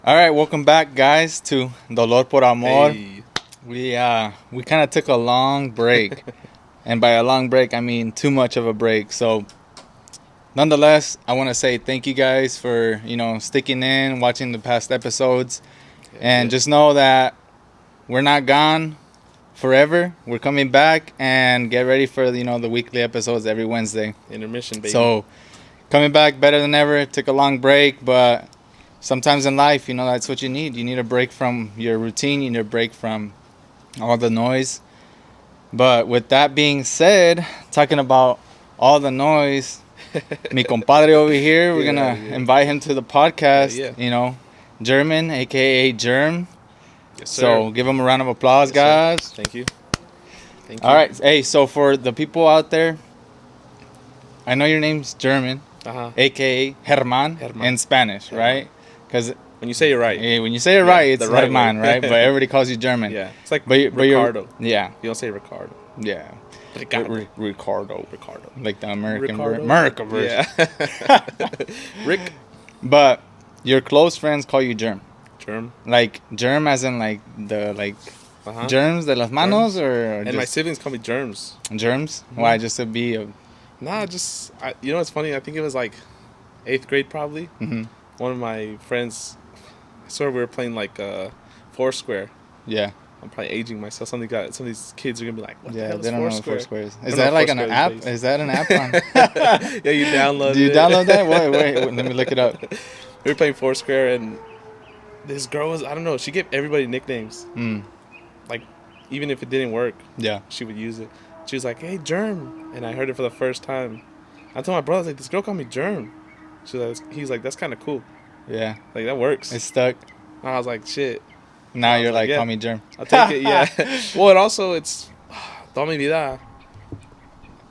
All right, welcome back, guys, to Dolor por Amor. Hey. We kind of took a long break, and by a long break, I mean too much of a break. So, nonetheless, I want to say thank you guys for sticking in, watching the past episodes, and just know that we're not gone forever. We're coming back, and get ready for the weekly episodes every Wednesday. Intermission, baby. So, coming back better than ever. Took a long break, but sometimes in life, that's what you need. You need a break from your routine. You need a break from all the noise. But with that being said, talking about all the noise, mi compadre over here, we're going to invite him to the podcast, German, a.k.a. Germ. Yes, sir. So give him a round of applause, guys. Thank you. All right. Hey, so for the people out there, I know your name's German, a.k.a. Germán in Spanish, right? Because when you say it right. Yeah, when you say it right, it's right Germán, right? But everybody calls you German. Yeah. It's like Ricardo. Yeah. You don't say Ricardo. Yeah. Ricardo. Like the American Yeah. version. Rick. But your close friends call you Germ. Germ. Like Germ as in like the germs de las manos or and my siblings call me Germs. Germs? Mm-hmm. Why? Just to be a... Nah, just... it's funny. I think it was like 8th grade probably. Mm-hmm. One of my friends... I swear we were playing like Foursquare. Yeah. I'm probably aging myself. Some of these kids are gonna be like, "What the hell is they don't Foursquare?" know what Foursquare is. Is that like an app? Is that an app on? Yeah, you download it. Do you download that? Wait, let me look it up. We were playing Foursquare, and this girl was, I don't know, she gave everybody nicknames. Like, even if it didn't work, she would use it. She was like, "Hey, Germ," and I heard it for the first time. I told my brother, I was like, "This girl called me Germ." He's like, "That's kind of cool." Yeah. Like, that works. It's stuck. And I was like, "Shit." Now you're like, call me Germ. I'll take it, yeah. Well, and also, it's, toda mi vida,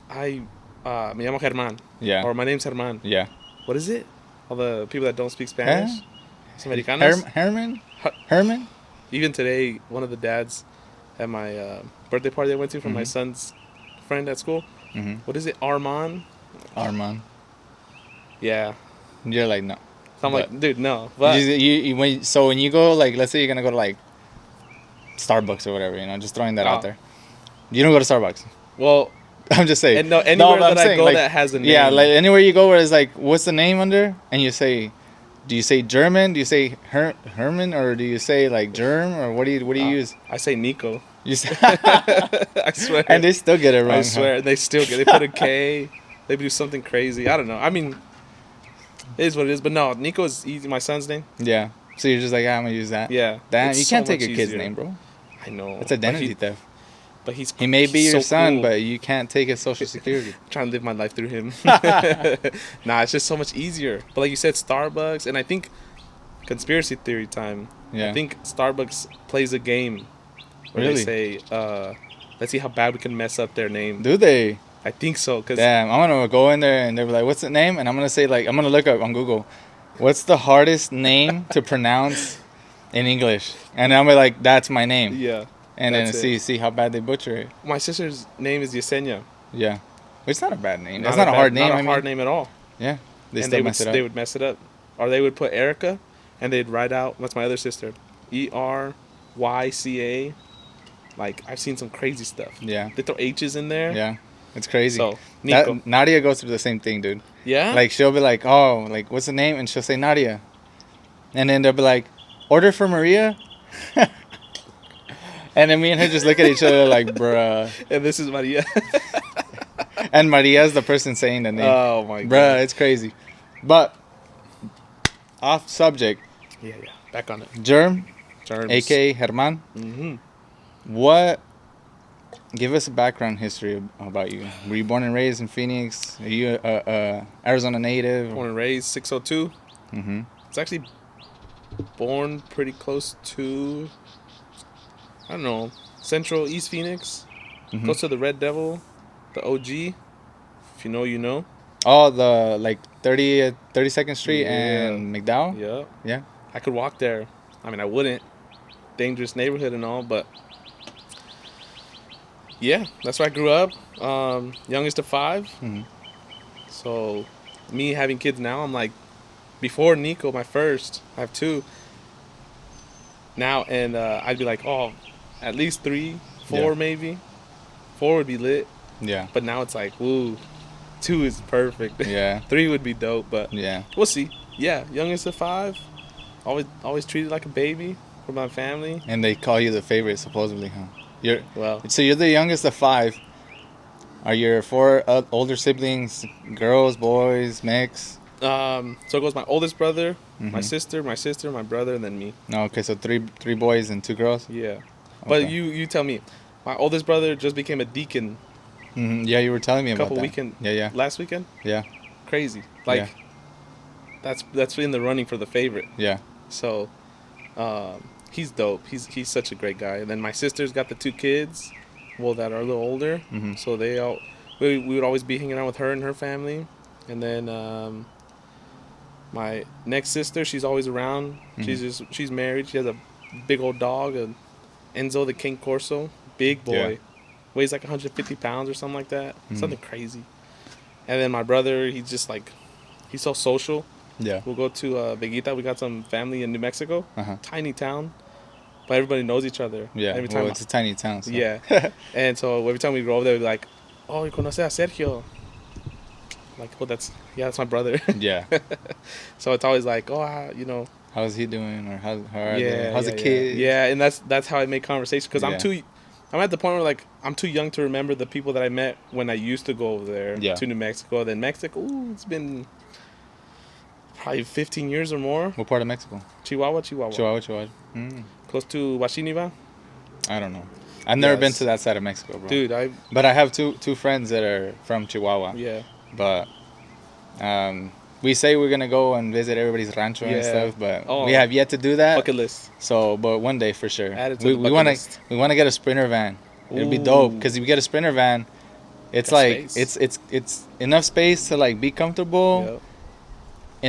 me llamo Germán. Yeah. Or my name's Germán. Yeah. What is it? All the people that don't speak Spanish? Americanos? Herman? Even today, one of the dads at my birthday party I went to from my son's friend at school. Mm-hmm. What is it? Armand? Yeah. You're like, no. So I'm like, dude, no. But when you go, like, let's say you're going to go to, like, Starbucks or whatever, just throwing that out there. You don't go to Starbucks. Well, I'm just saying. And no, anywhere that I go that has a name. Yeah, like, anywhere you go where it's like, what's the name under? And you say, do you say German? Do you say Herman? Or do you say, like, Germ? Or what do you use? I say Nico. You say I swear. And they still get it wrong. I swear. They still get it. They put a K. They do something crazy. I don't know. I mean... It is what it is, but no, Nico is easy. My son's name. Yeah, so you're just like, I'm gonna use that. Yeah, damn, you can't take your kid's name, bro. I know. It's identity theft. But he may be your son, but you can't take his social security. I'm trying to live my life through him. Nah, it's just so much easier. But like you said, Starbucks, and I think conspiracy theory time. Yeah. I think Starbucks plays a game where they say, let's see how bad we can mess up their name. Do they? I think so. Damn, I'm going to go in there and they'll be like, what's the name? And I'm going to say, like, I'm going to look up on Google, what's the hardest name to pronounce in English? And I'm like, that's my name. Yeah. And then see how bad they butcher it. My sister's name is Yesenia. Yeah. It's not a bad name. That's not a hard name. Not a hard name at all. Yeah. They would mess it up. Or they would put Erica and they'd write out, that's my other sister, ERYCA. Like, I've seen some crazy stuff. Yeah. They throw H's in there. Yeah. It's crazy. So, Nico. Nadia goes through the same thing, dude. Yeah? Like, she'll be like, oh, like, what's the name? And she'll say Nadia. And then they'll be like, order for Maria? And then me and her just look at each other like, bruh. And this is Maria. And Maria's the person saying the name. Oh, my God. Bruh, it's crazy. But, off subject. Yeah. Back on it. Germs. A.K.A. Germán. Mm-hmm. Give us a background history about you. Were you born and raised in Phoenix? Are you a Arizona native? Born and raised 602. Mm-hmm. It's actually born pretty close to, I don't know, Central East Phoenix. Mm-hmm. Close to the Red Devil, the OG. If you know, you know. Oh, the 32nd Street and McDowell? Yeah. Yeah. I could walk there. I mean, I wouldn't. Dangerous neighborhood and all, but... Yeah, that's where I grew up. Youngest of 5. Mm-hmm. So, me having kids now, I'm like, before Nico, my first, I have 2. now, and I'd be like, oh, at least 3, 4 Yeah. maybe. 4 would be lit, Yeah. but now it's like, ooh, 2 is perfect. Yeah. 3 would be dope, but Yeah. we'll see. Yeah, youngest of 5, always treated like a baby for my family. And they call you the favorite, supposedly, huh? Well, So you're the youngest of 5. Are your 4 older siblings girls, boys, mix? so it goes my oldest brother, my Mm-hmm. sister, my brother, and then me. No, okay, so three boys and 2 girls. Yeah, but Okay. you tell me. My oldest brother just became a deacon Mm-hmm. Yeah, you were telling me about couple that. weekend Yeah, yeah, last weekend. yeah, Crazy. yeah, Like that's in the running for the favorite. yeah. So he's dope. He's such a great guy. And then my sister's got the 2 kids, well, that are a little older. Mm-hmm. So we would always be hanging out with her and her family. And then my next sister, she's always around. Mm-hmm. She's married. She has a big old dog, Enzo the King Corso, big Yeah. boy, weighs like 150 pounds or something like that, Mm-hmm. something crazy. And then my brother, he's just like, he's so social. Yeah. We'll go to Veguita. We got some family in New Mexico, Uh-huh. tiny town, but everybody knows each other. Yeah. Every Well, time, it's a tiny town, so. yeah. And so every time we go over there, we're like, "Oh, you conoce a Sergio?" Like, "Oh, that's my brother." Yeah. So it's always like, "Oh, How's he doing, or how are they? yeah, How's the yeah, yeah, kids? yeah." And that's how I make conversation because Yeah. I'm at the point where like I'm too young to remember the people that I met when I used to go over there Yeah. to New Mexico. Then Mexico, ooh, it's been probably 15 years or more. What part of Mexico? Chihuahua. Chihuahua. Mm. Close to Huachiniva. I don't know. I've never been Yes. to that side of Mexico, bro. Dude, But I have two friends that are from Chihuahua. yeah. But we say we're gonna go and visit everybody's rancho and Yeah. stuff, but Oh. we have yet to do that. Bucket list. So, but one day for sure. Add it to we the we bucket wanna list. we wanna get a Sprinter van. It'd be dope Ooh. because if we get a Sprinter van, it's Got like space. it's enough space to like be comfortable, Yep.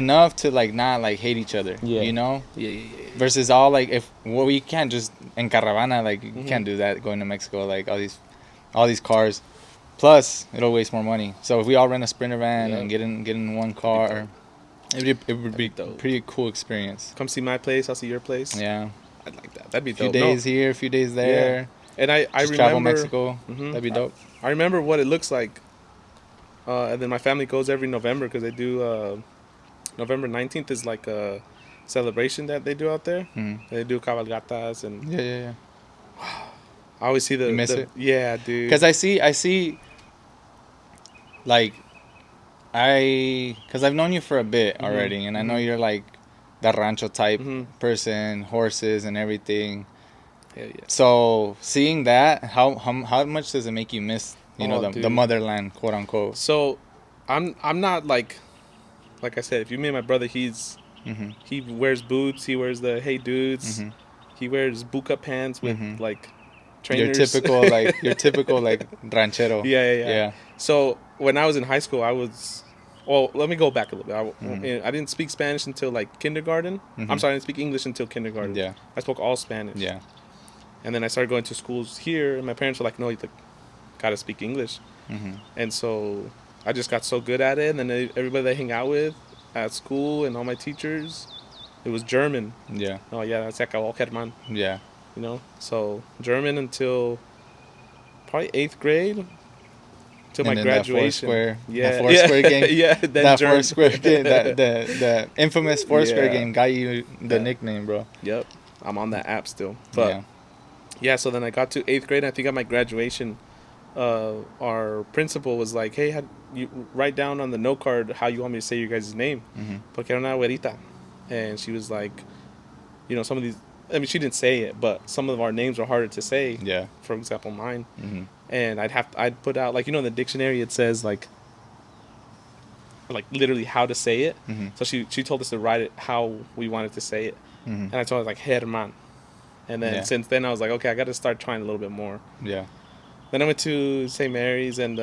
enough to like not like hate each other. Yeah. You know. Yeah. Versus all like we can't just in caravana, like you Mhm. can't do that going to Mexico, like all these cars. Plus it'll waste more money. So if we all rent a Sprinter van Yeah. and get in one car, it would be a dope. pretty cool experience. Come see my place. I'll see your place. Yeah. I'd like that. That'd be A few dope. days here, a few days there. And I Just remember travel Mexico. Mhm. That'd be dope. I remember what it looks like. And then my family goes every November because they do. November 19th is like a celebration that they do out there. Mhm. They do cabalgatas and Yeah. I always see You miss it? Yeah, dude. Because I see, like, because I've known you for a bit Mhm. already, and I know Mhm. you're like the rancho type Mhm. person, horses and everything. Hell yeah. So seeing that, how much does it make you miss, Oh, the dude. motherland, quote unquote? So, I'm not like I said. If you meet my brother, Mm-hmm. he wears boots. He wears the hey dudes. Mm-hmm. He wears boot cut pants with Mhm. like Your trainers. typical like ranchero. Yeah. So when I was in high school, I was. Well, let me go back a little bit. Mhm. I didn't speak Spanish until like kindergarten. Mhm. I'm sorry, I didn't speak English until kindergarten. Yeah. I spoke all Spanish. Yeah. And then I started going to schools here, and my parents were like, "No, you gotta speak English." Mm-hmm. And so I just got so good at it. And then everybody that I hang out with at school and all my teachers, it was German. Yeah. Oh yeah, that's acabó, German. Yeah. So German until probably 8th grade, till my And then graduation. that Foursquare game. Yeah, then That German. Foursquare game, the infamous Foursquare Yeah. game got you the Yeah. nickname, bro. Yep, I'm on that app still. But yeah, so then I got to 8th grade. And I think at my graduation, our principal was like, "Hey, you write down on the note card how you want me to say your guys' name, Mm-hmm. porque era una güerita." And she was like, some of these. I mean, she didn't say it, but some of our names were harder to say. Yeah. For example, mine. Mm-hmm. And I'd put out, like, in the dictionary it says like literally how to say it. Mm-hmm. So she told us to write it how we wanted to say it. Mm-hmm. And I told her like Herman. And then since then I was like, okay, I got to start trying a little bit more. Yeah. Then I went to St. Mary's and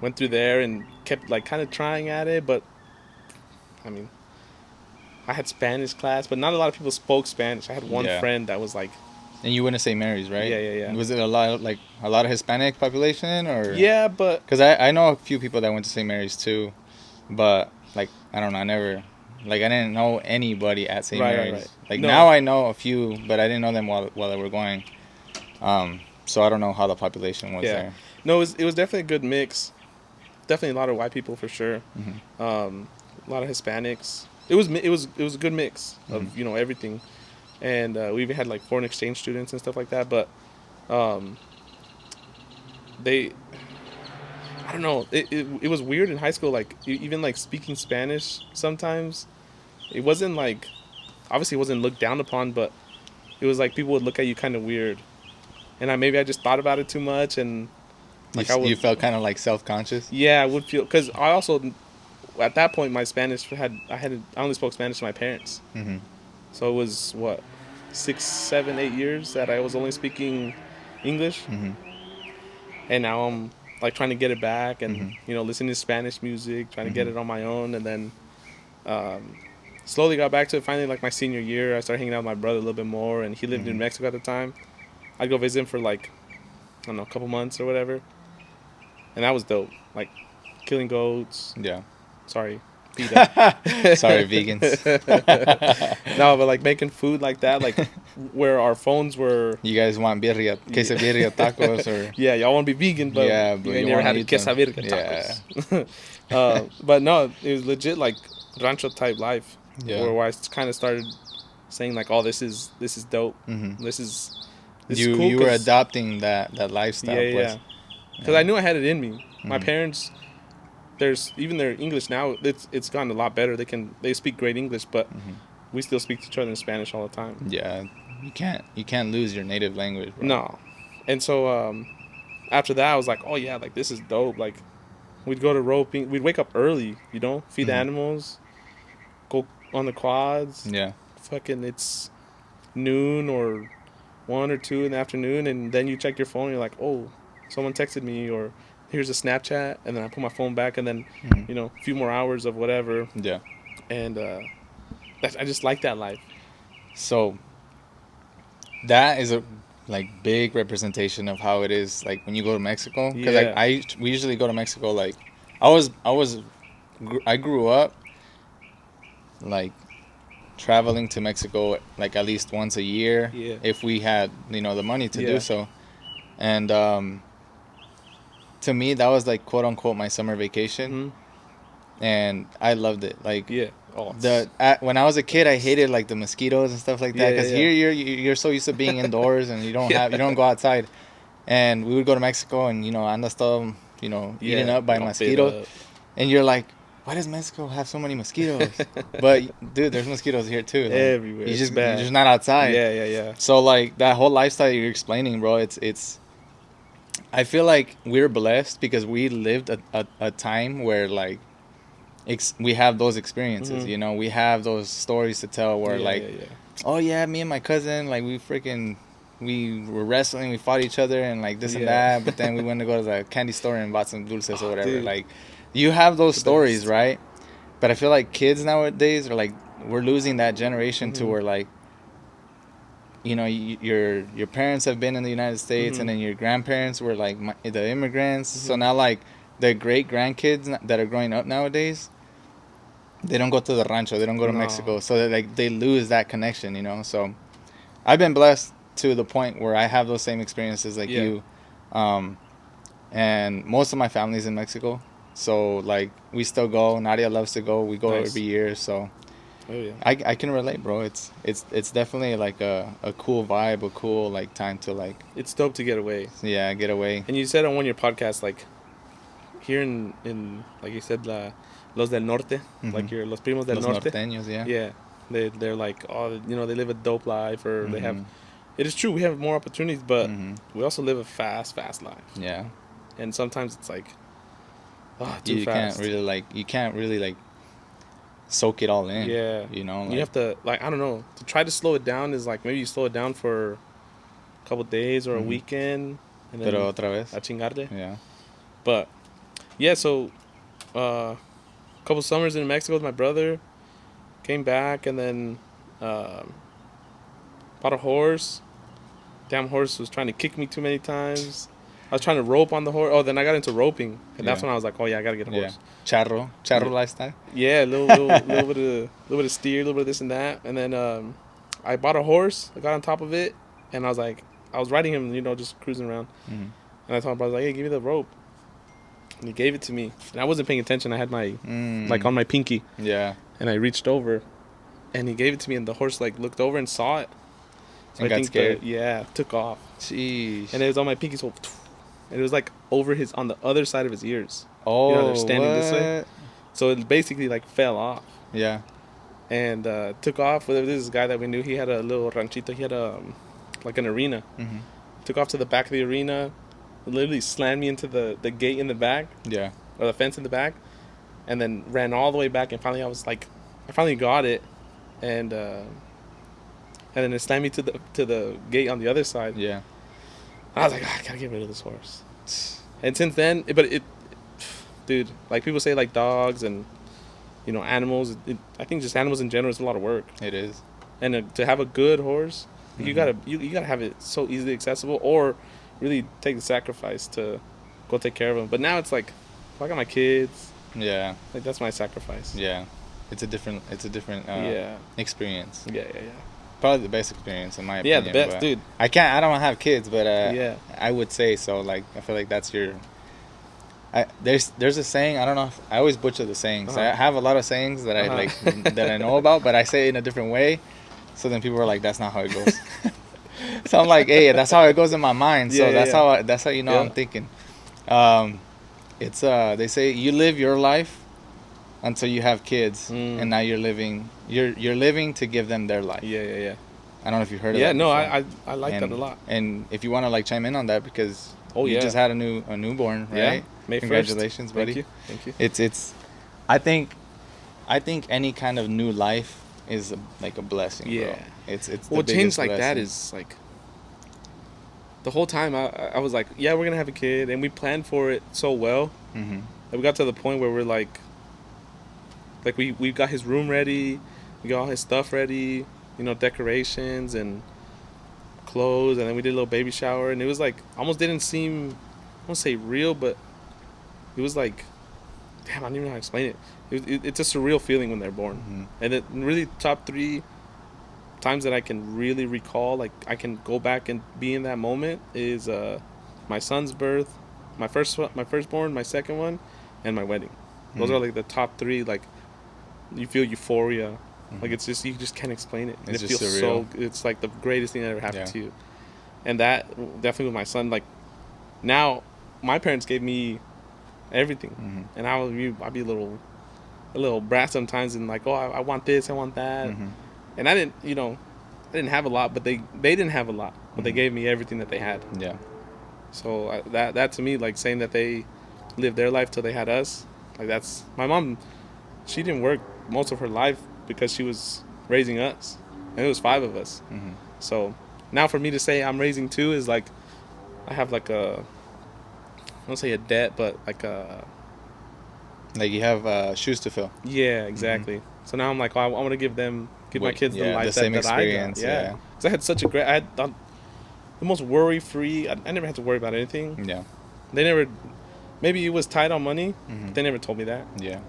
went through there and kept like kind of trying at it, but I mean, I had Spanish class, but not a lot of people spoke Spanish. I had one friend that was like, and you went to St. Mary's, right? Yeah. Was it a lot of Hispanic population, or? Yeah, but because I know a few people that went to St. Mary's too, but like I don't know, I never Like I didn't know anybody at St. Mary's. Right. Like No. now I know a few, but I didn't know them while they were going. So I don't know how the population was there. No, it was definitely a good mix. Definitely a lot of white people for sure. Mm-hmm. A lot of Hispanics. It was a good mix of Mm-hmm. everything, and we even had like foreign exchange students and stuff like that. But um, they, I don't know, it was weird in high school. Like even like speaking Spanish sometimes, it wasn't like obviously it wasn't looked down upon, but it was like people would look at you kind of weird, and I just thought about it too much, and like You felt kind of like self-conscious. I would feel because I also at that point my Spanish I only spoke Spanish to my parents. Mm-hmm. So it was what 6, 7, 8 years that I was only speaking English, Mm-hmm. and now I'm like trying to get it back, and Mm-hmm. listening to Spanish music, trying to get Mm-hmm. it on my own, and then um, slowly got back to it. Finally, like my senior year, I started hanging out with my brother a little bit more, and he lived in Mm-hmm. Mexico at the time. I'd go visit him for like I don't know a couple months or whatever, and that was dope. Like killing goats. Yeah. Sorry, PETA. Sorry, vegans. No, but like making food like that, like where our phones were. You guys want birria, queso birria tacos, or Yeah, y'all want to be vegan, but yeah, you but ain't you never want to had a eat them. quesadilla Yeah. tacos. But no, it was legit like rancho type life, Yeah. where I kind of started saying like, "Oh, this is dope. Mm-hmm. This is cool." You were adopting that lifestyle, Yeah. Because I knew I had it in me. My Mm-hmm. parents, there's even their English now. It's gotten a lot better. They speak great English, but Mm-hmm. we still speak to each other in Spanish all the time. Yeah, you can't lose your native language, bro. No, and so after that, I was like, "Oh yeah, like this is dope." Like we'd go to roping. We'd wake up early, feed the Mm-hmm. animals, go on the quads. Yeah. Fucking, it's noon or 1 or 2 in the afternoon, and then you check your phone and you're like, oh, someone texted me, or here's a Snapchat, and then I put my phone back, and then Mm-hmm. a few more hours of whatever, Yeah. and I just like that life. So that is a like big representation of how it is like when you go to Mexico. Because Yeah. we usually go to Mexico like I grew up like traveling to Mexico like at least once a year Yeah. if we had the money to Yeah. do so. And to me that was like quote unquote my summer vacation, and I loved it. Like Yeah. Oh. when I was a kid, I hated like the mosquitoes and stuff like that, because here you're so used to being indoors and you don't go outside. And we would go to Mexico and andas todo eaten up by mosquitoes, and you're like, why does Mexico have so many mosquitoes? But dude, there's mosquitoes here too. Like, Everywhere. You're It's bad. just not outside. Yeah. So like that whole lifestyle you're explaining, bro, it's I feel like we're blessed because we lived a time where like we have those experiences. We have those stories to tell where oh yeah, me and my cousin, like we were wrestling, we fought each other and like this and that, but then we went to go to the candy store and bought some dulces or whatever. Dude. Like you have those The stories, best. right? But I feel like kids nowadays are like, we're losing that generation to where like your parents have been in the United States, and then your grandparents were like the immigrants. So now like the great grandkids that are growing up nowadays, they don't go to the rancho, they don't go to Mexico, so they lose that connection. So I've been blessed to the point where I have those same experiences like you, and most of my family's in Mexico, so like we still go. Nadia loves to go. We go every year, so I can relate, bro. It's definitely like a cool vibe, a cool like time to like. It's dope to get away. Yeah, get away. And you said on one of your podcasts, like here in like you said, los del norte, like los primos del norte. Los norteños, yeah. Yeah, they're like, oh, they live a dope life, or they have. It is true, we have more opportunities, but we also live a fast life. Yeah. And sometimes it's like, too you fast. You can't really like soak it all in. Yeah. Like, you have to, like, I don't know, to try to slow it down is like maybe you slow it down for a couple days or a weekend, and then pero otra vez a chingarle. Yeah. But yeah, so a couple summers in Mexico with my brother, came back, and then bought a horse. Damn horse was trying to kick me too many times. I was trying to rope on the horse. Oh, then I got into roping, and that's when I was like, oh yeah, I gotta get a horse. Charro lifestyle. Yeah, little bit of steer, a little bit of this and that, and then I bought a horse. I got on top of it, and I was like, I was riding him, just cruising around, and I told him, I was like, hey, give me the rope, and he gave it to me, and I wasn't paying attention. I had my like on my pinky, and I reached over, and he gave it to me, and the horse like looked over and saw it, so and got scared. Took off. Jeez. And it was on my pinky, so. And it was like on the other side of his ears. Oh, they're standing this way. So it basically like fell off. Yeah. And took off. With this guy that we knew, he had a little ranchito. He had like an arena. Took off to the back of the arena. Literally slammed me into the gate in the back. Yeah. Or the fence in the back. And then ran all the way back. And finally I finally got it. And then it slammed me to the gate on the other side. Yeah. I was like, I gotta get rid of this horse. And since then, dude, like people say, like dogs and animals. I think just animals in general is a lot of work. It is. And to have a good horse, you gotta have it so easily accessible, or really take the sacrifice to go take care of them. But now it's like, if I got my kids. Yeah. Like that's my sacrifice. Yeah. It's a different experience. Yeah. Probably the best experience in my opinion. Yeah, the best, dude. I don't have kids, but I would say so. Like, I feel like that's your. There's a saying. I don't know. I always butcher the sayings. I have a lot of sayings that I like that I know about, but I say it in a different way. So then people are like, "That's not how it goes." So I'm like, "Hey, that's how it goes in my mind." So that's how I'm thinking. It's they say you live your life until you have kids, and now you're living to give them their life. Yeah. I don't know if you heard of that. Yeah, no, I like that a lot. And if you want to like chime in on that, because you just had a newborn, right? Yeah, May 1st. Congratulations, buddy. Thank you. It's I think any kind of new life is like a blessing, bro. It's the change like blessing. that is like the whole time I was like, yeah, we're gonna have a kid, and we planned for it so well. That we got to the point where we're like we got his room ready, we got all his stuff ready, decorations and clothes, and then we did a little baby shower, and it was like almost didn't seem, I won't say real, but it was like, damn, I don't even know how to explain it. It's a surreal feeling when they're born. And it really top 3 times that I can really recall, like I can go back and be in that moment, is my son's birth, my firstborn, my second one, and my wedding. Those are like the top 3. Like you feel euphoria. Like it's just, you just can't explain it. And it's it just feels surreal. it's like the greatest thing that ever happened to you. And that definitely with my son, like now my parents gave me everything. And I'd be a little brat sometimes, and like, oh, I want this, I want that. And I didn't have a lot, but they didn't have a lot, but they gave me everything that they had. Yeah. So that to me, like saying that they lived their life till they had us, like that's, my mom, she didn't work most of her life because she was raising us, and it was 5 of us. So now for me to say I'm raising 2 is like, I have like I don't say a debt, but like you have shoes to fill. Yeah, exactly. So now I'm like, oh, I want to give my kids the life the same that experience. I got. Yeah. Because I had such I had the most worry-free. I never had to worry about anything. Yeah. They never, maybe it was tight on money, but they never told me that. Yeah.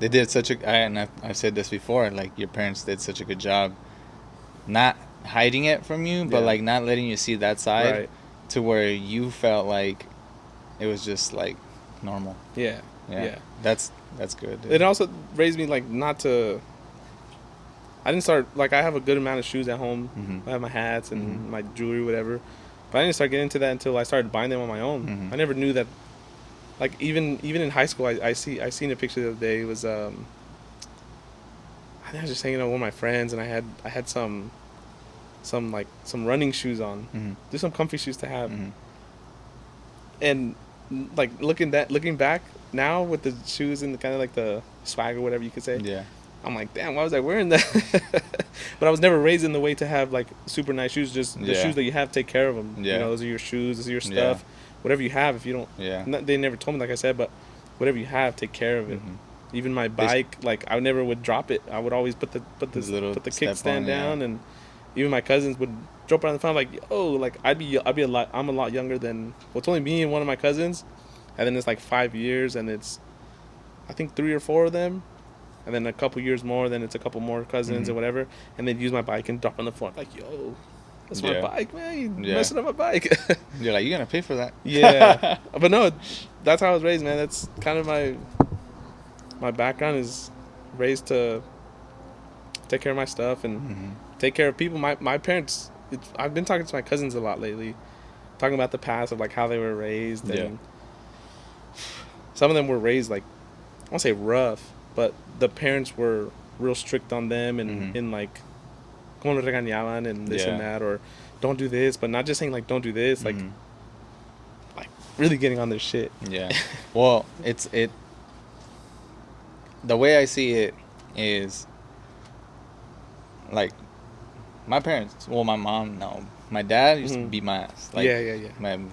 They did I've said this before, like your parents did such a good job not hiding it from you, but like not letting you see that side, to where you felt like it was just like normal. Yeah. That's good, dude. It also raised me like not to, I didn't start, like I have a good amount of shoes at home. I have my hats and my jewelry, whatever, but I didn't start getting into that until I started buying them on my own. I never knew that, like even in high school, I seen a picture the other day. It was I think I was just hanging out with one of my friends, and I had some running shoes on, just some comfy shoes to have. And like looking back now with the shoes and the kind of like the swag or whatever you could say, I'm like, damn, why was I wearing that? But I was never raised in the way to have like super nice shoes. Just the shoes that you have, take care of them. Those are your shoes, those are your stuff. Whatever you have, if you don't, they never told me, like I said, but whatever you have, take care of it. Even my bike, like I never would drop it. I would always put the kickstand down, and even my cousins would jump around the phone like, yo, like I'm a lot younger than, well, it's only me and one of my cousins, and then it's like 5 years, and it's I think 3 or 4 of them, and then a couple years more, then it's a couple more cousins and whatever, and they'd use my bike and drop on the phone like, yo, that's my bike, man, you messing up my bike. You're like, you're gonna pay for that. Yeah. But no, that's how I was raised, man. That's kind of my background, is raised to take care of my stuff and take care of people. My parents, I've been talking to my cousins a lot lately, talking about the past of like how they were raised, and some of them were raised like, I won't say rough, but the parents were real strict on them, and in like, como lo regañaban and this and that, or don't do this, but not just saying like don't do this, like really getting on their shit. Yeah. Well, the way I see it is like my parents, well, my mom, no, my dad used to beat my ass. Like,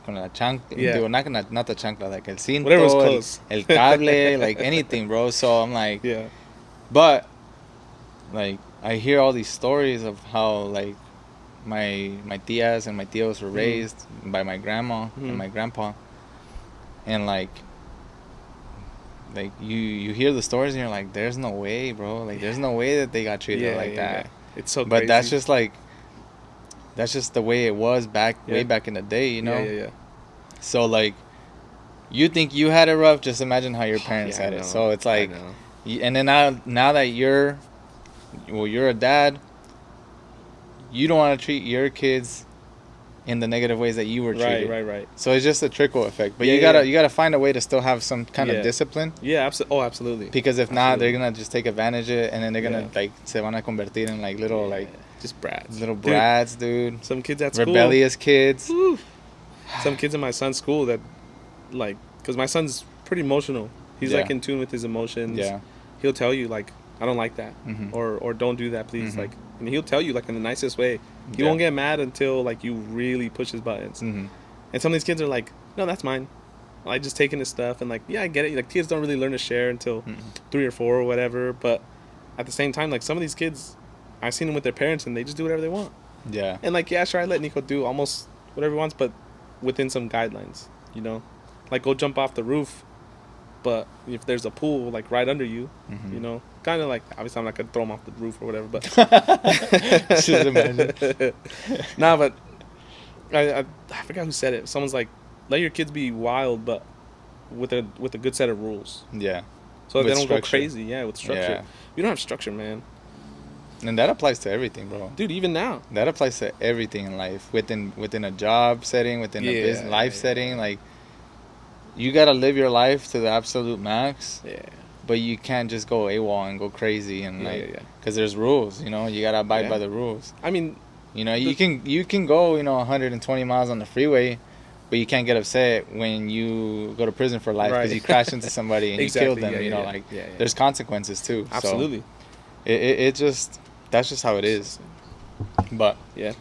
con la chancla, digo, not the chancla, like el cinto, whatever was close. El cable, like anything, bro. So I'm like, but like I hear all these stories of how like my tias and my tios were raised by my grandma and my grandpa, and like you hear the stories and you're like, there's no way, bro. Like there's no way that they got treated like that. It's so but crazy. That's just the way it was way back in the day, you know. So like, you think you had it rough, just imagine how your parents had it. So it's like, and then now that you're a dad, you don't want to treat your kids in the negative ways that you were treated. Right. So it's just a trickle effect. But you gotta find a way to still have some kind of discipline. Yeah, absolutely. Because if not, they're gonna just take advantage of it, and then they're gonna like se van a convertir in like little like just brats. Little brats, dude. Some kids at school. Rebellious kids. Woo. Some kids in my son's school that, like, because my son's pretty emotional. He's like in tune with his emotions. Yeah. He'll tell you like, I don't like that, or don't do that, please. Like, and he'll tell you like in the nicest way. He won't get mad until like you really push his buttons. And some of these kids are like, no, that's mine. I just taking his stuff, and like, yeah, I get it. Like, kids don't really learn to share until 3 or 4 or whatever. But at the same time, like, some of these kids, I've seen them with their parents, and they just do whatever they want. Yeah. And like, yeah, sure, I let Nico do almost whatever he wants, but within some guidelines, you know, like go jump off the roof. But if there's a pool like right under you, you know, kind of like, obviously I'm not gonna throw him off the roof or whatever, but just imagine. Nah, but I forgot who said it. Someone's like, let your kids be wild, but with a good set of rules. Yeah. So that they don't go crazy. Yeah, with structure. Yeah. You don't have structure, man. And that applies to everything, bro. Dude, even now. That applies to everything in life. Within a job setting, within a business life setting, like, you gotta live your life to the absolute max. Yeah. But you can't just go AWOL and go crazy and because there's rules, you know. You gotta abide by the rules. I mean, you know, you can go, you know, 120 miles on the freeway, but you can't get upset when you go to prison for life because you crashed into somebody and you killed them. You know, like there's consequences too. Absolutely. So it just, that's just how it is. But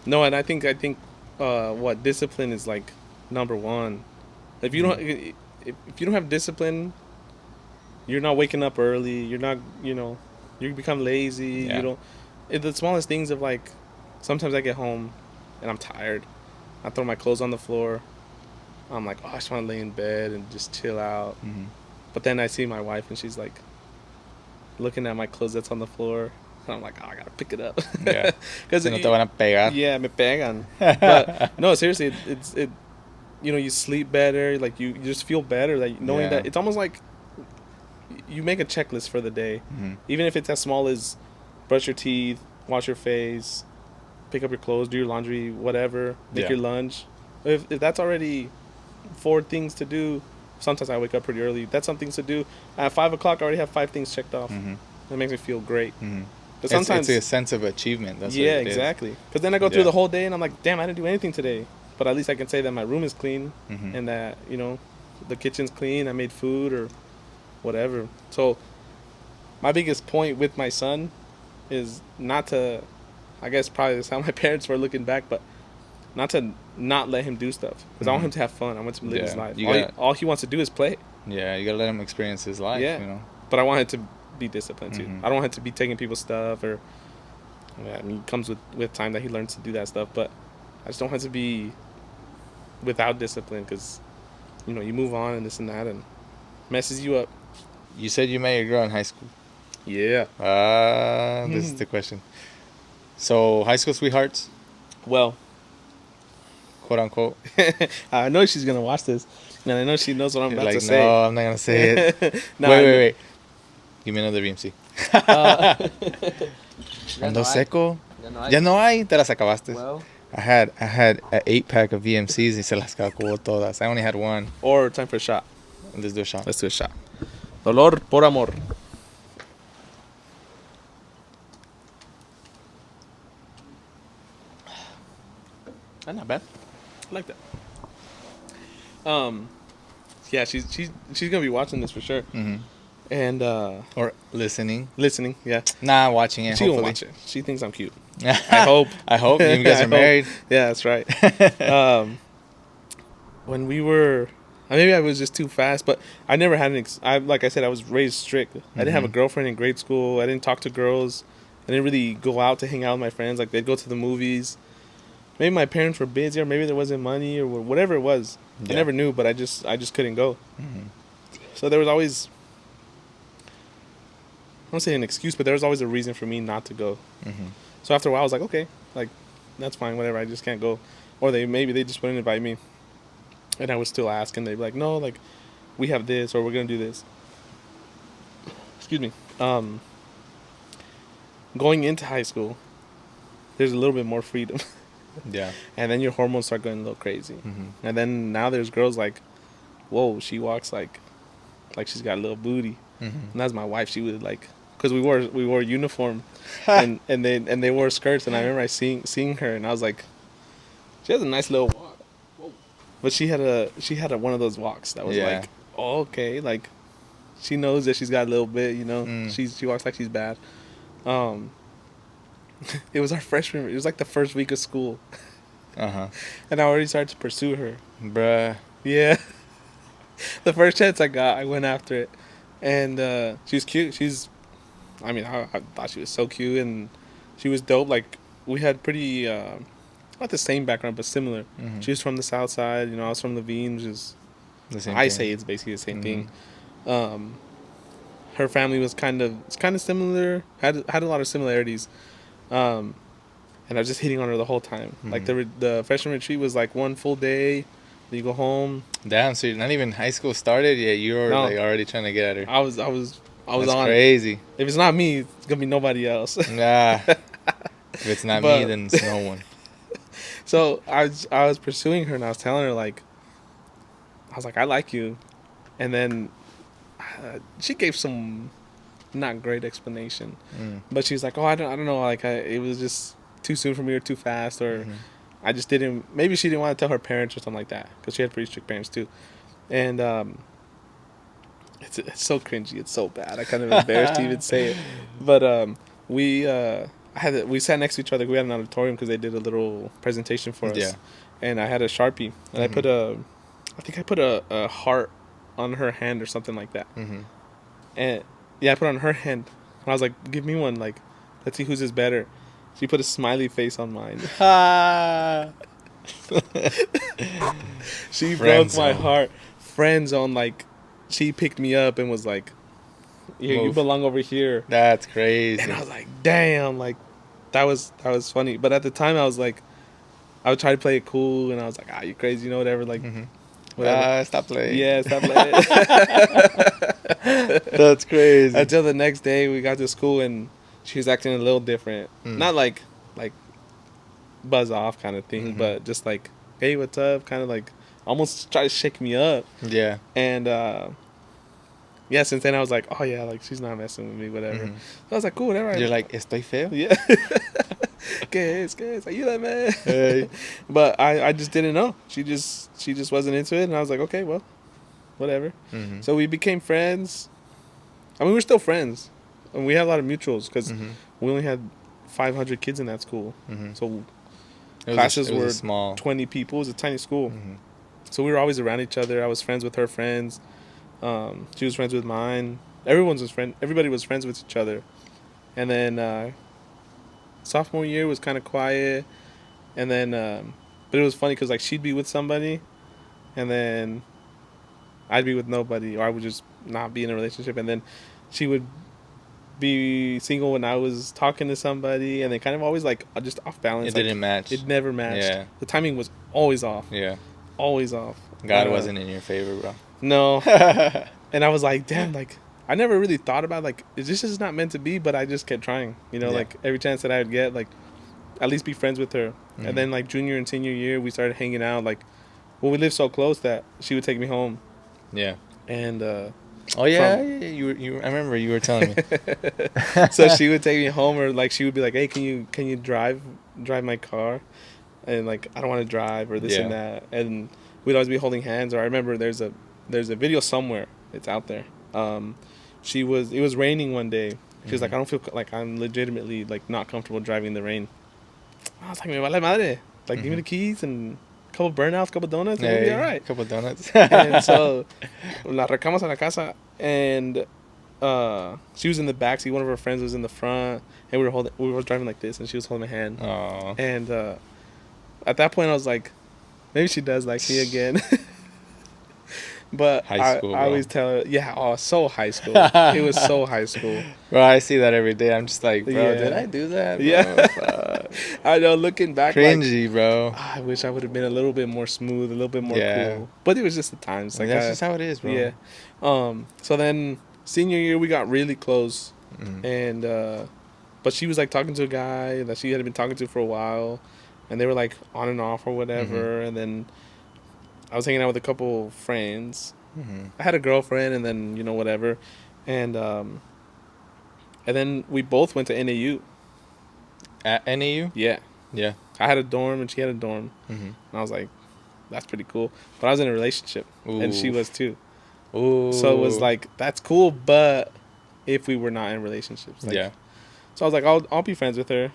no, and I think what discipline is like number one. If you don't have discipline, you're not waking up early. You're not, you know, you become lazy. Yeah. You don't. The smallest things of like, sometimes I get home and I'm tired. I throw my clothes on the floor. I'm like, oh, I just want to lay in bed and just chill out. But then I see my wife and she's like looking at my clothes that's on the floor. And I'm like, oh, I gotta pick it up. Yeah. Because no te van a pegar. Yeah, me pegan. But no, seriously, it you know, you sleep better, like you just feel better, like knowing that it's almost like you make a checklist for the day. Even if it's as small as brush your teeth, wash your face, pick up your clothes, do your laundry, whatever, make your lunch. If that's already 4 things to do, sometimes I wake up pretty early. That's some things to do. At 5 o'clock, I already have 5 things checked off. That makes me feel great. But sometimes it's a sense of achievement. That's what it exactly. Because then I go through the whole day and I'm like, damn, I didn't do anything today. But at least I can say that my room is clean and that, you know, the kitchen's clean. I made food or whatever. So my biggest point with my son is not to, I guess probably that's how my parents were looking back, but not to not let him do stuff. Because I want him to have fun. I want him to live his life. All he wants to do is play. Yeah, you got to let him experience his life, you know. But I want him to be disciplined too. I don't want him to be taking people's stuff or Yeah, I mean, it comes with time that he learns to do that stuff. But I just don't want it to be without discipline because, you move on and this and that and messes you up. You said you met your girl in high school. Yeah. This is the question. So, high school sweethearts? Well, quote unquote. I know she's going to watch this. And I know she knows what I'm about to say. No, I'm not going to say it. No, wait. Give me another BMC. Ando seco. Ya no hay. Te las acabaste. Well, I had an 8-pack of VMCs y se las acabó todas. I only had one. Or time for a shot. Let's do a shot. Let's do a shot. Dolor por amor. That's not bad. I like that. Yeah, she's gonna be watching this for sure. Mm-hmm. And or listening. Listening, yeah. Nah, watching it. She hopefully. won't watch it. She thinks I'm cute. I hope. I hope you guys are married. Yeah, that's right. When we were, maybe I was just too fast, but I never had like I said, I was raised strict. I didn't have a girlfriend in grade school. I didn't talk to girls. I didn't really go out to hang out with my friends. Like, they'd go to the movies. Maybe my parents were busy, or maybe there wasn't money, or whatever it was. Yeah. I never knew, but I just couldn't go. Mm-hmm. So there was always, I don't say an excuse, but there was always a reason for me not to go. Mm-hmm. So after a while, I was like, okay, like, that's fine, whatever. I just can't go. Or maybe they just wouldn't invite me. And I would still ask, and they'd be like, no, like, we have this, or we're going to do this. Excuse me. Going into high school, there's a little bit more freedom. Yeah. And then your hormones start going a little crazy. Mm-hmm. And then now there's girls like, whoa, she walks like she's got a little booty. Mm-hmm. And that's my wife. She would like, because we wore uniform, and they wore skirts. And I remember seeing her, and I was like, she has a nice little walk. Whoa. But she had one of those walks that was like, oh, okay, like, she knows that she's got a little bit, she walks like she's bad. It was our freshman. It was like the first week of school. And I already started to pursue her. Bruh. Yeah. The first chance I got, I went after it. And she's cute. I thought she was so cute, and she was dope. Like, we had pretty, not the same background, but similar. Mm-hmm. She was from the South Side. I was from the Veen, which is, say it's basically the same thing. Her family was kind of similar, had a lot of similarities. And I was just hitting on her the whole time. Mm-hmm. Like, the freshman retreat was like one full day. Then you go home. Damn, so not even high school started yet. You were like already trying to get at her. I was That's on crazy. If it's not me, it's gonna be nobody else. Nah. If it's not me, then it's no one. So I was pursuing her, and I was telling her, like, I like you, and then she gave some not great explanation, but she's like, oh, I don't know, like, it was just too soon for me, or too fast, or I just didn't. Maybe she didn't want to tell her parents or something like that, because she had pretty strict parents too, and it's so cringy, it's so bad. I kind of embarrassed to even say it, but we sat next to each other. We had an auditorium because they did a little presentation for us, and I had a Sharpie, and I put a heart on her hand or something like that, and I put it on her hand, and I was like, give me one, like, let's see whose is better. She put a smiley face on mine. She broke my heart. Friend zone, like, she picked me up and was like, you belong over here. That's crazy. And I was like, damn, like, that was funny. But at the time, I was like, I would try to play it cool, and I was like, you crazy, whatever, like, whatever. Stop playing. Yeah, stop playing. That's crazy. Until the next day, we got to school, and she was acting a little different. Not like buzz off kind of thing, but just like, hey, what's up? Kind of like almost try to shake me up. Yeah. And since then I was like, oh yeah, like, she's not messing with me, whatever. So I was like, cool, whatever. You're like, estoy feo? Yeah. ¿Qué es? Ayúdame, man. Hey. But I just didn't know. She just wasn't into it, and I was like, okay, well, whatever. So we became friends. I mean, we're still friends, and we had a lot of mutuals because we only had 500 kids in that school. So classes were small. 20 people. It was a tiny school. So we were always around each other. I was friends with her friends. She was friends with mine. Everybody was friends with each other. And then sophomore year was kind of quiet, and then but it was funny because like she'd be with somebody, and then I'd be with nobody, or I would just not be in a relationship, and then she would be single when I was talking to somebody, and they kind of always like just off balance. It didn't match. It never matched. Yeah. The timing was always off. Yeah. Always off. God wasn't in your favor, bro. No. And I was like, damn, like I never really thought about like is this just not meant to be, but I just kept trying. You know, like every chance that I would get, like at least be friends with her. Mm-hmm. And then like junior and senior year, we started hanging out. Like, well, we lived so close that she would take me home. Yeah. And oh yeah, you. I remember you were telling me. So she would take me home, or like she would be like, "Hey, can you drive my car?" And like I don't want to drive, or this and that. And we'd always be holding hands. Or I remember there's a video somewhere. It's out there. It was raining one day. She was like, I don't feel like I'm legitimately like not comfortable driving in the rain. I was like, me vale madre. Like, give me the keys and a couple burnouts, a couple donuts, and we'll be all right. A couple donuts. And so, la recamos a la casa, and she was in the backseat. One of her friends was in the front, and we were driving like this, and she was holding my hand. Aww. And at that point, I was like, maybe she does like me again. But high school, I always tell her, so high school. It was so high school. Bro, I see that every day. I'm just like, bro, did I do that? Bro? Yeah. I know, looking back. Cringy, like, bro. I wish I would have been a little bit more smooth, a little bit more cool. But it was just the times. Like, that's just how it is, bro. Yeah. So then, senior year, we got really close. Mm-hmm. And, but she was, like, talking to a guy that she had been talking to for a while. And they were, like, on and off or whatever. Mm-hmm. And then I was hanging out with a couple friends. Mm-hmm. I had a girlfriend, and then whatever, and then we both went to NAU. At NAU? Yeah. Yeah. I had a dorm, and she had a dorm, and I was like, "That's pretty cool." But I was in a relationship, and she was too. Ooh. So it was like, "That's cool," but if we were not in relationships, like, yeah. So I was like, "I'll be friends with her,"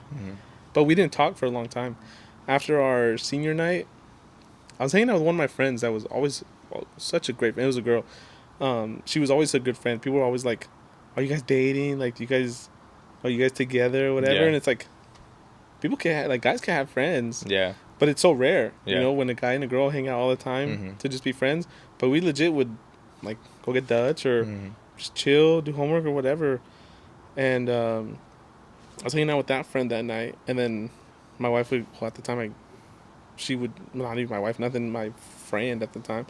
but we didn't talk for a long time. After our senior night, I was hanging out with one of my friends that was always such a great friend. It was a girl. She was always a good friend. People were always like, "Are you guys dating? Like, are you guys together or whatever?" Yeah. And it's like, guys can have friends. Yeah. But it's so rare, when a guy and a girl hang out all the time to just be friends. But we legit would, like, go get Dutch or just chill, do homework or whatever. And I was hanging out with that friend that night. And then my wife would, well, at the time, she would, not even my wife, nothing, my friend at the time,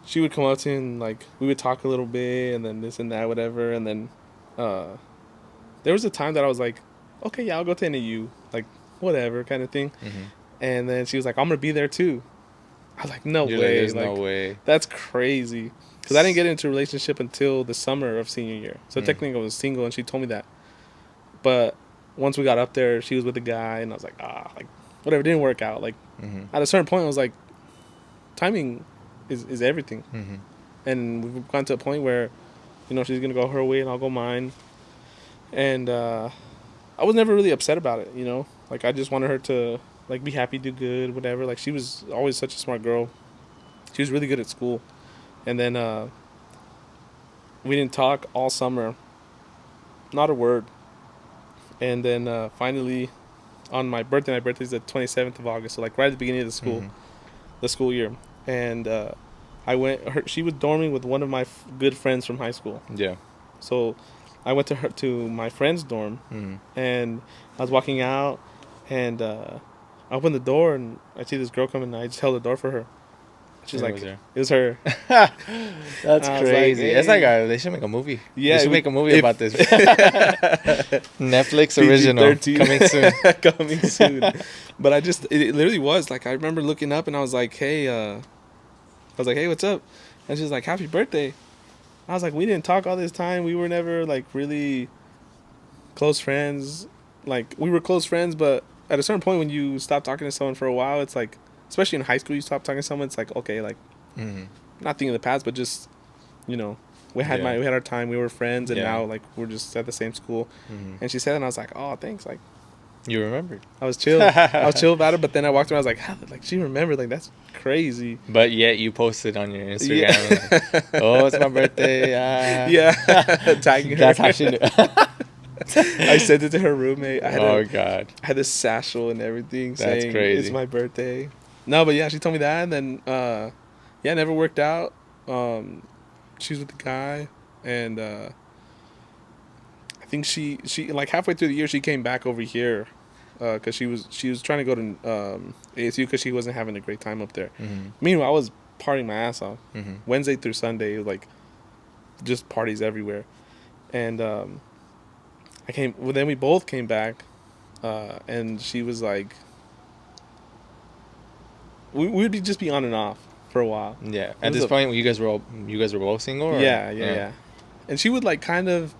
she would come up to me and, like, we would talk a little bit and then this and that, whatever. And then there was a time that I was like, okay, yeah, I'll go to NAU, like, whatever kind of thing. Mm-hmm. And then she was like, I'm going to be there too. I was like, no way. There's no way. That's crazy. Because I didn't get into a relationship until the summer of senior year. So technically I was single, and she told me that. But once we got up there, she was with a guy, and I was like, like, whatever, it didn't work out. Like, at a certain point, I was like, timing is everything. Mm-hmm. And we've gotten to a point where, she's going to go her way and I'll go mine. And I was never really upset about it, Like, I just wanted her to, like, be happy, do good, whatever. Like, she was always such a smart girl. She was really good at school. And then we didn't talk all summer. Not a word. And then finally, on my birthday's the 27th of August, so, like, right at the beginning of the school year. And she was dorming with one of my good friends from high school. Yeah. So I went to my friend's dorm, and I was walking out, and I opened the door, and I see this girl coming, and I just held the door for her. She's like, it was her. That's crazy. Like, hey. They should make a movie. Yeah, they should make a movie about this. Netflix original coming soon. But it literally was like, I remember looking up, and I was like, hey, what's up? And she's like, happy birthday. I was like, we didn't talk all this time. We were never, like, really close friends. Like, we were close friends, but at a certain point when you stop talking to someone for a while, it's like, especially in high school, you stop talking to someone, it's like, okay, like, not thinking of the past, but just, we had our time, we were friends, and now, like, we're just at the same school. And she said that, and I was like, oh, thanks, like. You remembered. I was chill. I was chill about it, but then I walked around, I was like, how? Like, she remembered, like, that's crazy. But yet you posted on your Instagram, like, oh, it's my birthday. Yeah. Tagging her. That's how she knew. I sent it to her roommate. God. I had this satchel and everything That's saying crazy. it's my birthday. No, but yeah, she told me that, and then yeah, it never worked out. She was with the guy, and I think she like halfway through the year she came back over here because she was trying to go to ASU because she wasn't having a great time up there. Mm-hmm. Meanwhile, I was partying my ass off. Mm-hmm. Wednesday through Sunday, it was like just parties everywhere, and then we both came back, and she was like, we would just be on and off for a while. Yeah. At this point, you guys were both single. Or? Yeah. And she would like kind of,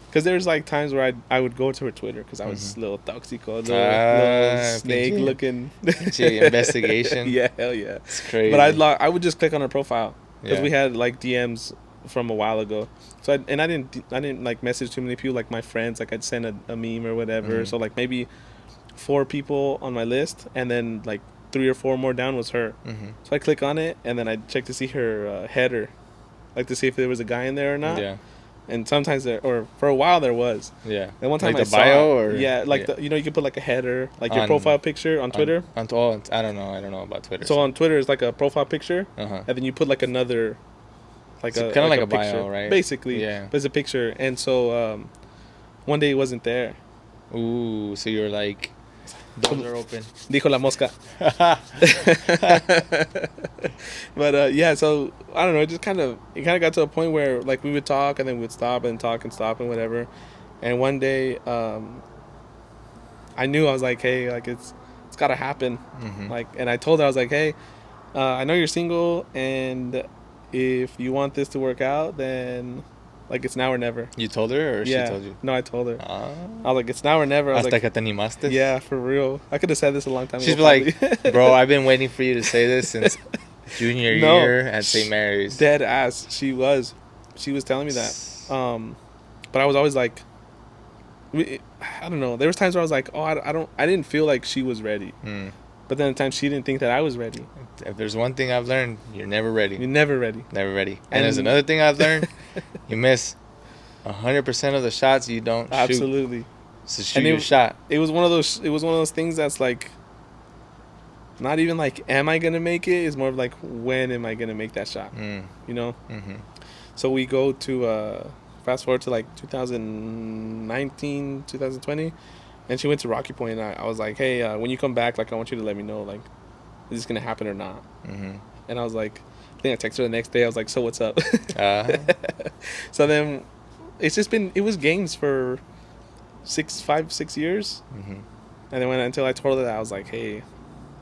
because there's like times where I would go to her Twitter because I was a little toxico, little snake looking. Investigation. Yeah, hell yeah. It's crazy. But I would just click on her profile because we had like DMs from a while ago. So I didn't like message too many people like my friends. Like I'd send a meme or whatever. Mm-hmm. So like maybe 4 people on my list, and then like 3 or 4 more down was her. Mm-hmm. So I click on it, and then I check to see her header, like to see if there was a guy in there or not. Yeah. And sometimes or for a while there was. Yeah. And one time like I the saw bio or you can put like a header, like your profile picture on Twitter. I don't know about Twitter. So on Twitter it's like a profile picture, and then you put like another, like so a kind of like a picture, bio, right? Basically, yeah. But it's a picture, and so one day it wasn't there. Ooh, so you're like, doors are open. Dijo la mosca. But yeah, so I don't know. It kind of got to a point where like we would talk and then we'd stop and talk and stop and whatever. And one day, I knew, I was like, hey, like it's gotta happen. Mm-hmm. Like, and I told her, I was like, hey, I know you're single, and if you want this to work out, then like it's now or never. You told her, or Yeah. she told you? No, I told her. I was like, it's now or never. I was Hasta like, que te animaste? yeah, for real. I could have said this a long time She's ago. like, bro, I've been waiting for you to say this since junior year at St. Mary's. Dead ass. She was telling me that. But I was always like, I don't know. There was times where I was like, oh, I didn't feel like she was ready. But then at times she didn't think that I was ready. If there's one thing I've learned, you're never ready. You're never ready. Never ready. And there's another thing I've learned. You miss 100% of the shots you don't shoot. Absolutely. So shoot your shot. It was one of those things that's like, not even like, am I gonna make it? It's more of like, when am I gonna make that shot? You know. Mm-hmm. So we go to fast forward to like 2019, 2020, and she went to Rocky Point. And I was like, hey, when you come back, like I want you to let me know, like, is this gonna happen or not? Mm-hmm. And I was like, I think I texted her the next day. I was like, so what's up? So then it was games for 5, 6 years. Mm-hmm. And then until I told her that, I was like, hey,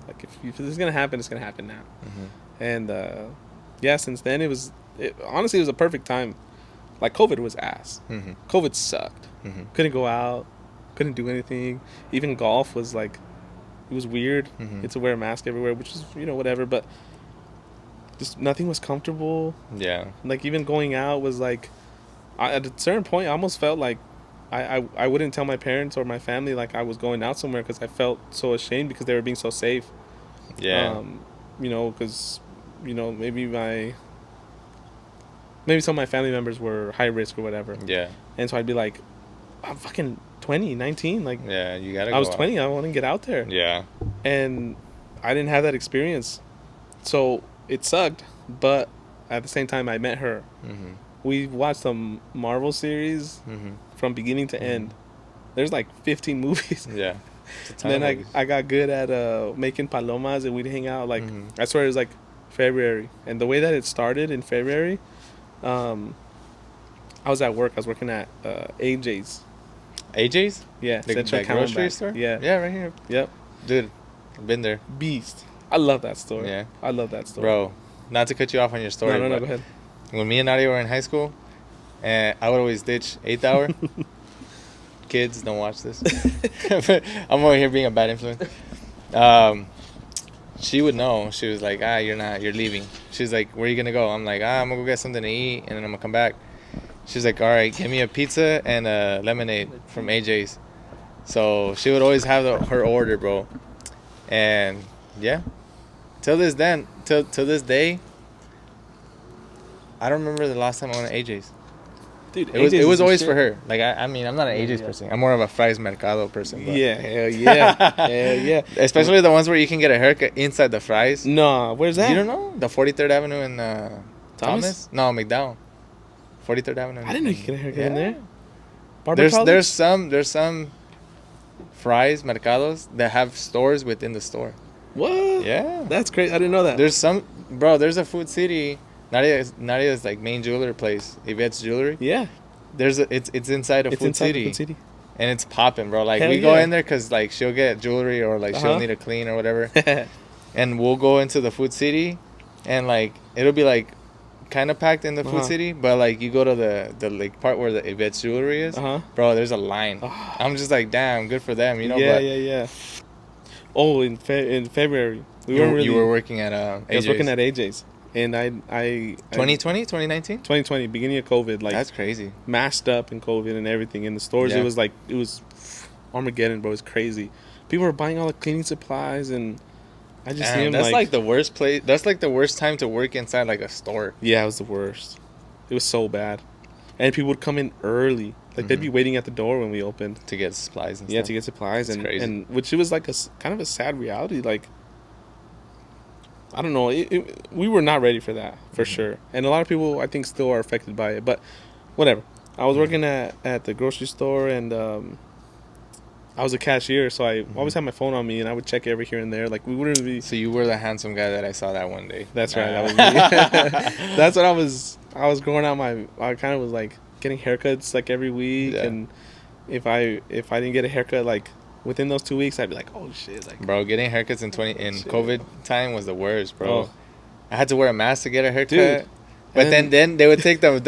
like if this is gonna happen, it's gonna happen now. Mm-hmm. And yeah, since then honestly, it was a perfect time. Like COVID was ass. Mm-hmm. COVID sucked. Mm-hmm. Couldn't go out, couldn't do anything. Even golf was like, it was weird. Mm-hmm. You had to wear a mask everywhere, which is, whatever, but just nothing was comfortable. Yeah. Like even going out was like, at a certain point I almost felt like I wouldn't tell my parents or my family like I was going out somewhere because I felt so ashamed because they were being so safe. Yeah. Because maybe some of my family members were high risk or whatever. Yeah. And so I'd be like, I'm fucking 20, 19. Like, yeah, you gotta I was 20. I want to get out there. Yeah. And I didn't have that experience. So it sucked. But at the same time, I met her. Mm-hmm. We watched some Marvel series from beginning to end. There's like 15 movies. Yeah. And then I got good at making palomas, and we'd hang out. Like, I swear it was like February. And the way that it started in February, I was at work. I was working at AJ's. AJ's? Yeah. The grocery store? Yeah. Yeah, right here. Yep. Dude, I've been there. Beast. I love that store. Yeah. I love that store. Bro, not to cut you off on your story. No, go ahead. When me and Nadia were in high school, and I would always ditch 8th hour. Kids, don't watch this. I'm over here being a bad influence. She would know. She was like, you're leaving. She's like, where are you going to go? I'm like, I'm going to go get something to eat, and then I'm going to come back. She's like, all right, give me a pizza and a lemonade from AJ's. So she would always have her order, bro. And, yeah. Till this day, I don't remember the last time I went to AJ's. Dude, it was always shit. for her. Like I mean, I'm not an AJ's person. I'm more of a fries mercado person. But. Yeah, hell yeah, hell yeah. Especially the ones where you can get a haircut inside the fries. No, where's that? You don't know the 43rd Avenue in Thomas? No, McDowell. 43rd Avenue. I didn't know you could get a haircut in there. There's some fries mercados that have stores within the store. What? Yeah, that's great. I didn't know that. There's a Food City. Nadia's like main jewelry place, Yvette's Jewelry. Yeah. It's inside of Food City. Food City. And it's popping, bro. Like, we go in there because, like, she'll get jewelry or, like, she'll need a clean or whatever. And we'll go into the Food City. And, like, it'll be, like, kind of packed in the Food City. But, like, you go to the like, part where the Yvette's Jewelry is. Bro, there's a line. I'm just like, damn, good for them, you know? Yeah. Oh, in February. You were working at AJ's. I was working at AJ's. And I 2020, 2019? 2020, beginning of COVID. Like, that's crazy. Masked up in COVID and everything. In the stores, it was Armageddon, bro. It was crazy. People were buying all the cleaning supplies, and I just see them that's like the worst place. That's like the worst time to work inside like a store. Yeah, it was the worst. It was so bad. And people would come in early. Like, they'd be waiting at the door when we opened. To get supplies and stuff. Yeah, to get supplies. That's crazy. And which it was like kind of a sad reality. Like, I don't know. We were not ready for that, for sure. And a lot of people, I think, still are affected by it. But whatever. I was working at the grocery store, and I was a cashier, so I always had my phone on me, and I would check every here and there. Like, we wouldn't be... So you were the handsome guy that I saw that one day. That's right. That was me. That's what I was growing out I kind of was, like, getting haircuts, like, every week. Yeah. And if I didn't get a haircut, like... Within those 2 weeks, I'd be like, "Oh shit!" Like, bro, getting haircuts in COVID time was the worst, bro. Oh. I had to wear a mask to get a haircut. Dude. But then they would take they would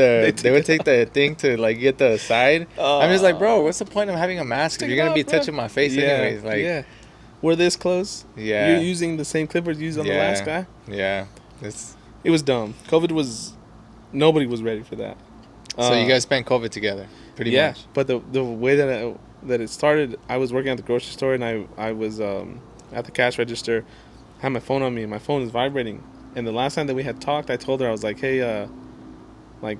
take the thing to like get the side. I'm just like, bro, what's the point of having a mask if you're gonna be touching my face anyways? Like, we're this close. Yeah, you're using the same clippers used on the last guy. Yeah, it was dumb. Nobody was ready for that. So you guys spent COVID together, pretty much. But the way that it started, I was working at the grocery store, and I was at the cash register. I had my phone on me, and my phone is vibrating. And the last time that we had talked, I told her, I was like, hey, like,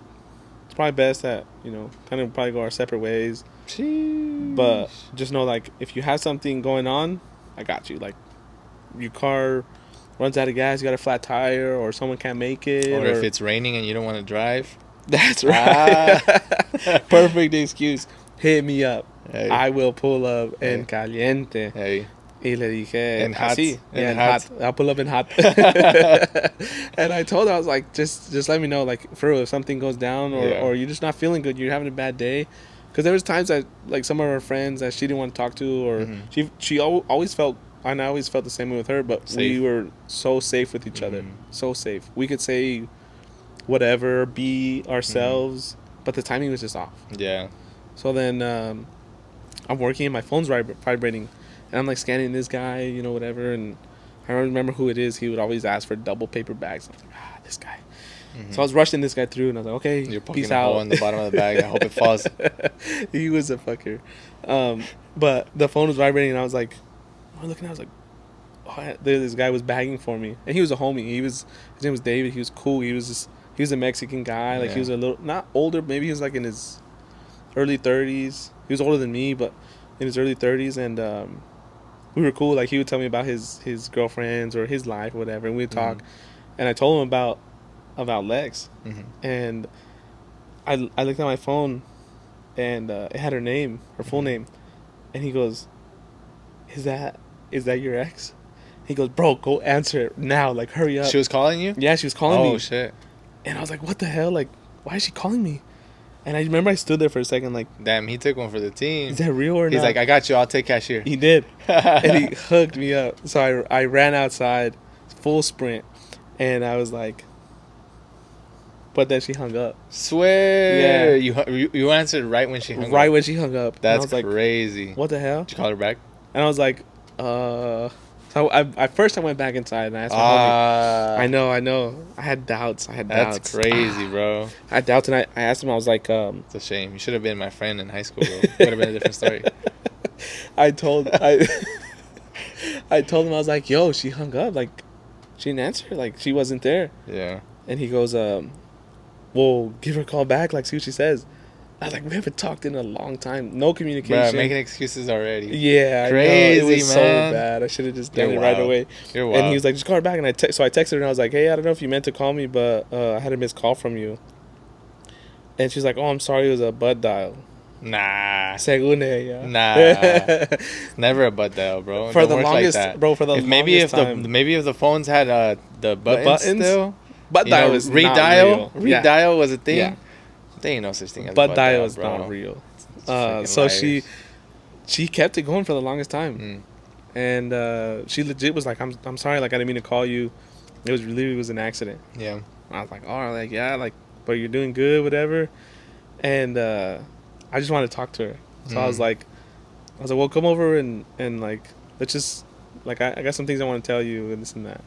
it's probably best that, kind of probably go our separate ways. Sheesh. But just know, like, if you have something going on, I got you. Like, your car runs out of gas, you got a flat tire, or someone can't make it. Or if it's raining and you don't want to drive. That's right. Perfect excuse. Hit me up. Hey. I will pull up en caliente. Hey. Y le dije, en hot. En hot. I'll pull up in hot. And I told her, I was like, just let me know, like, for real, if something goes down or you're just not feeling good, you're having a bad day. Because there was times that, like, some of her friends that she didn't want to talk to, or she always felt, and I always felt the same way with her, but we were so safe with each other. So safe. We could say whatever, be ourselves, but the timing was just off. Yeah. So then I'm working and my phone's vibrating, and I'm like scanning this guy, whatever, and I don't remember who it is. He would always ask for double paper bags. I was like, this guy. So I was rushing this guy through, and I was like, okay, you're peace out. Hole in the bottom of the bag. I hope it falls. He was a fucker. But the phone was vibrating, and I was like, I'm looking. I was like, this guy was bagging for me, and he was a homie. His name was David. He was cool. He was a Mexican guy. Like, he was a little, not older. Maybe he was like in his early 30s. He was older than me, but in his early 30s, and we were cool. Like, he would tell me about his girlfriends or his life or whatever, and we'd talk. And I told him about Lex, and I looked at my phone, and it had her name, her full name, and he goes, is that your ex? He goes, bro, go answer it now, like, hurry up. She was calling you? Yeah, she was calling me. Oh shit. And I was like, what the hell? Like, why is she calling me? And I remember I stood there for a second, like, damn, he took one for the team. Is that real or not? He's like, I got you, I'll take cashier. He did. And he hooked me up. So I ran outside, full sprint, and I was like, but then she hung up. Swear. Yeah. You answered right when she hung up. Right when she hung up. That's like, crazy. What the hell? Did you call her back? And I was like, So first I went back inside and I asked my homie. I know. I had doubts. That's crazy, bro. I had doubts, and I asked him. I was like, it's a shame. You should have been my friend in high school, bro. It would have been a different story. I told him, I was like, yo, she hung up. Like, she didn't answer. Like, she wasn't there. Yeah. And he goes, well, give her a call back. Like, see what she says. I was like, we haven't talked in a long time. No communication. Bruh, making excuses already. Yeah, Crazy, I know. It was man. so bad. I should have just done You're it right wild. away. You're wild. And he was like, just call her back. And so I texted her and I was like, hey, I don't know if you meant to call me, but I had a missed call from you. And she's like, oh, I'm sorry, it was a bud dial. Nah. Según ella. Nah. Never a butt dial, bro. For Don't the work longest, like that. bro, for the if longest time. maybe if the phones had the buttons still, bud you dial know, is redial, not real. redial was a thing. Yeah. There ain't no such thing as Bud butt dial dial, is bro. not real. Freaking So liars. she kept it going for the longest time. And she legit was like, I'm sorry, like I didn't mean to call you. It was an accident. Yeah. I was like, oh, like yeah, like, but you're doing good, whatever. And I just wanted to talk to her. So I was like, well, come over and like let's just like I got some things I want to tell you and this and that.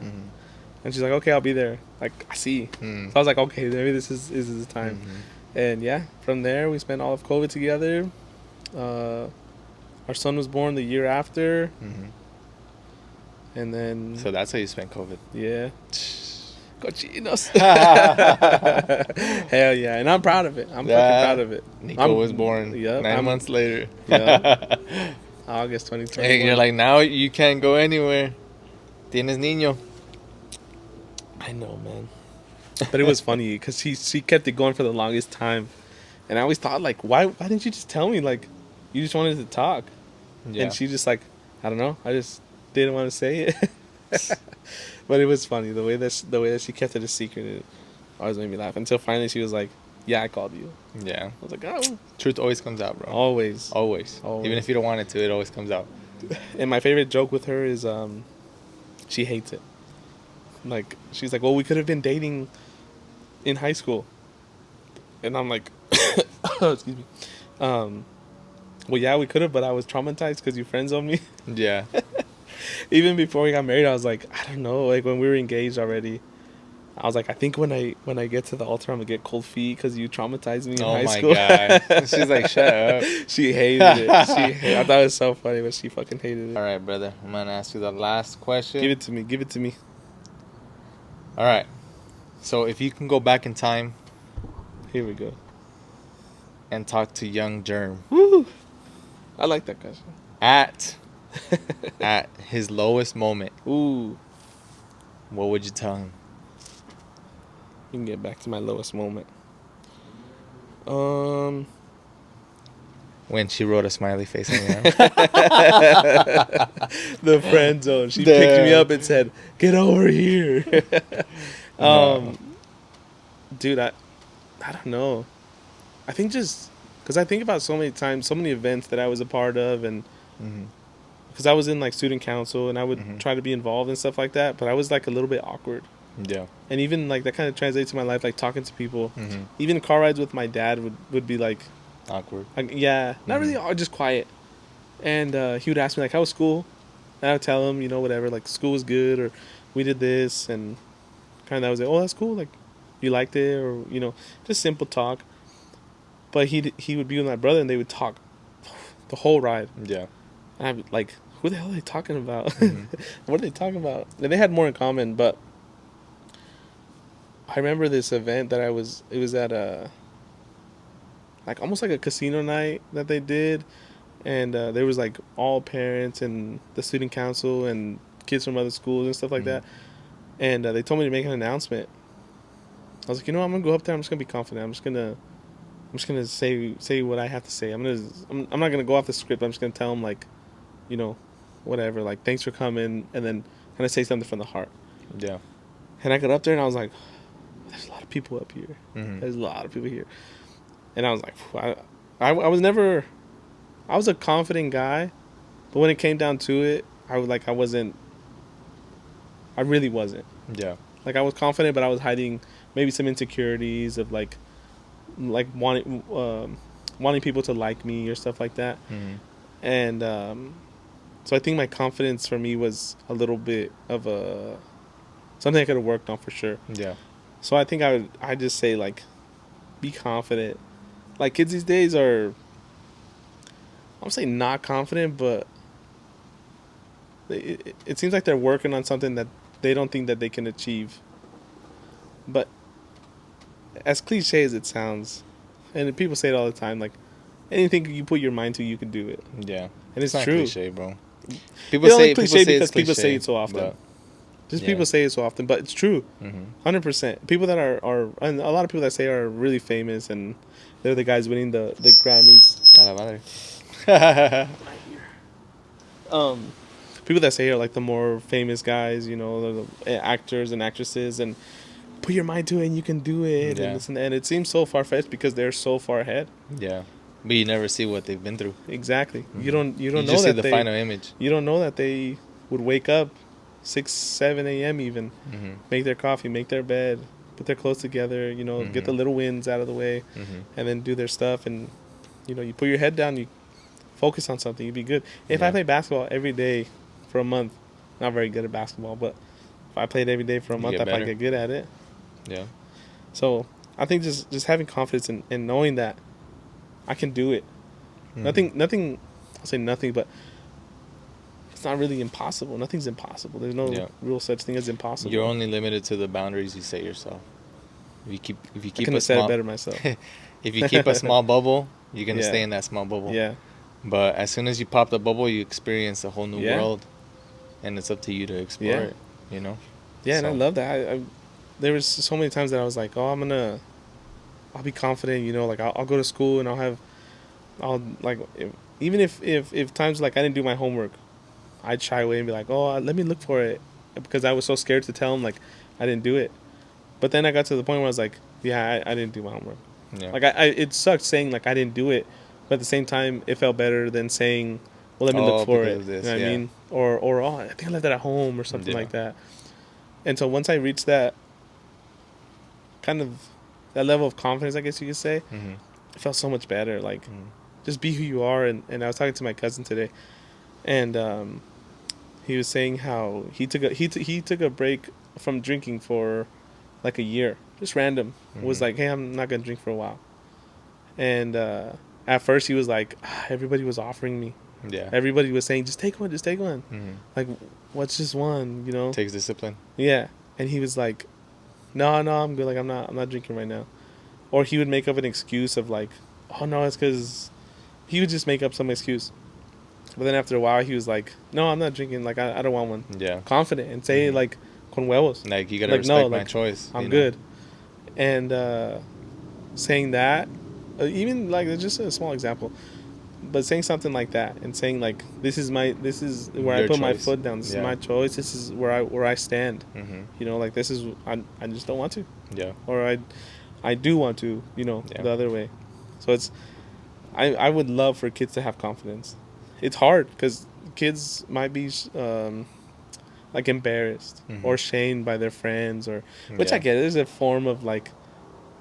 And she's like, okay, I'll be there. Like I see. So I was like, okay, maybe this is the time. And yeah, from there we spent all of COVID together. Our son was born the year after. And then So that's how you spent COVID. Yeah. Cochinos. Hell yeah. And I'm proud of it. I'm fucking proud of it. Nico was born 9 months later. August 2021. Hey, you're like, now you can't go anywhere. Tienes niño. I know, man. But it was funny because she kept it going for the longest time. And I always thought, like, why didn't you just tell me? Like, you just wanted to talk. Yeah. And she just, like, I don't know. I just didn't want to say it. But it was funny. The way that she kept it a secret, it always made me laugh. Until finally she was like, yeah, I called you. Yeah. I was like, oh. Truth always comes out, bro. Always. Even if you don't want it to, it always comes out. And my favorite joke with her is she hates it. Like, she's like, well, we could have been dating in high school. And I'm like, excuse me. Well, yeah, we could have, but I was traumatized because you friend-zoned me. Yeah. Even before we got married, I was like, I don't know. Like, when we were engaged already, I was like, I think when I get to the altar, I'm going to get cold feet because you traumatized me in high school. Oh, my God. She's like, shut up. She hated it. I thought it was so funny, but she fucking hated it. All right, brother. I'm going to ask you the last question. Give it to me. All right. So if you can go back in time. Here we go. And talk to young Germ. Woo! I like that question. At his lowest moment. Ooh. What would you tell him? You can get back to my lowest moment. When she wrote a smiley face on your arm. The friend zone. She picked me up and said, "Get over here." Dude, I don't know. I think just because I think about so many times, so many events that I was a part of, and because I was in like student council and I would try to be involved and stuff like that, but I was like a little bit awkward. Yeah. And even like that kind of translates to my life, like talking to people. Even car rides with my dad would be like awkward. Yeah, not really, just quiet. And he would ask me like, "How was school?" And I would tell him, whatever, like school was good, or we did this, and kind of I was like, "Oh, that's cool. Like, you liked it," or just simple talk. But he would be with my brother, and they would talk the whole ride. Yeah. And I'd be like, "Who the hell are they talking about? What are they talking about?" And they had more in common, but I remember this event that it was at like almost like a casino night that they did, and there was like all parents and the student council and kids from other schools and stuff like that, and they told me to make an announcement. I was like, I'm gonna go up there. I'm just gonna be confident. I'm just gonna say what I have to say. I'm not gonna go off the script. I'm just gonna tell them like, whatever, like thanks for coming, and then kind of say something from the heart. Yeah. And I got up there and I was like, there's a lot of people up here. There's a lot of people here. And I was like, I was never, I was a confident guy, but when it came down to it, I really wasn't. Yeah. Like I was confident, but I was hiding maybe some insecurities of like wanting people to like me or stuff like that. And so I think my confidence for me was a little bit of something I could have worked on for sure. Yeah. So I think I'd just say like, be confident. Like kids these days are, I don't say not confident, but it seems like they're working on something that they don't think that they can achieve. But as cliche as it sounds, And people say it all the time, like anything you put your mind to, you can do it. Yeah, and it's not true. cliche, bro. It's only cliche because people say it so often. But, just people say it so often, but it's true. 100%. People that are and a lot of people that say are really famous, and they're the guys winning the Grammys. A la madre. People that say are like the more famous guys, you know, the actors and actresses, and put your mind to it and you can do it. Yeah. And this and it seems so far fetched because they're so far ahead. Yeah, but you never see what they've been through. Exactly. You don't know just that see the final image. You don't know that they would wake up 6-7 a.m. even, make their coffee, make their bed, put their clothes together, you know, get the little wins out of the way, and then do their stuff. And you know, you put your head down, you focus on something, you'd be good. If I play basketball every day for a month, not very good at basketball, but if I played every day for a month, I might get good at it. Yeah. So I think just having confidence and knowing that I can do it. Nothing. I'll say nothing, but it's not really impossible. Nothing's impossible. There's no real such thing as impossible. You're only limited to the boundaries you set yourself. If you keep I couldn't have said it better myself. If you keep a small bubble, you're gonna stay in that small bubble. Yeah. But as soon as you pop the bubble, you experience a whole new world, and it's up to you to explore it. You know. Yeah, and I love that. I there was so many times that I was like, oh, I'll be confident. You know, like I'll go to school and I'll like even if times like I didn't do my homework, I'd shy away and be like, oh, let me look for it, because I was so scared to tell them like I didn't do it. But then I got to the point where I was like, yeah, I didn't do my homework. Yeah. Like I it sucked saying like I didn't do it, but at the same time it felt better than saying, well, let me look for it. You know what I mean? Or oh, I think I left it at home or something like that. And so once I reached that kind of that level of confidence, I guess you could say, it felt so much better. Like just be who you are. And I was talking to my cousin today, and he was saying how he took a break from drinking for like a year, just random. Was like, hey, I'm not gonna drink for a while. And at first he was like, everybody was offering me. Yeah. Everybody was saying, just take one. Like, what's just one? You know. It takes discipline. Yeah. And he was like, no, I'm good. Like, I'm not drinking right now. Or he would make up an excuse of like, oh no, it's because he would just make up some excuse. But then after a while, he was like, no, I'm not drinking. Like, I don't want one. Yeah. Confident and say like, con huevos. Like, you gotta respect my choice. I'm good. And saying that, even like, it's just a small example, but saying something like that and saying like, this is where I put my foot down. This is my choice. This is where I stand. You know, like this is I just don't want to. Yeah. Or I do want to. You know, the other way. So it's I would love for kids to have confidence. It's hard because kids might be like embarrassed or shamed by their friends, or which I get. There's a form of like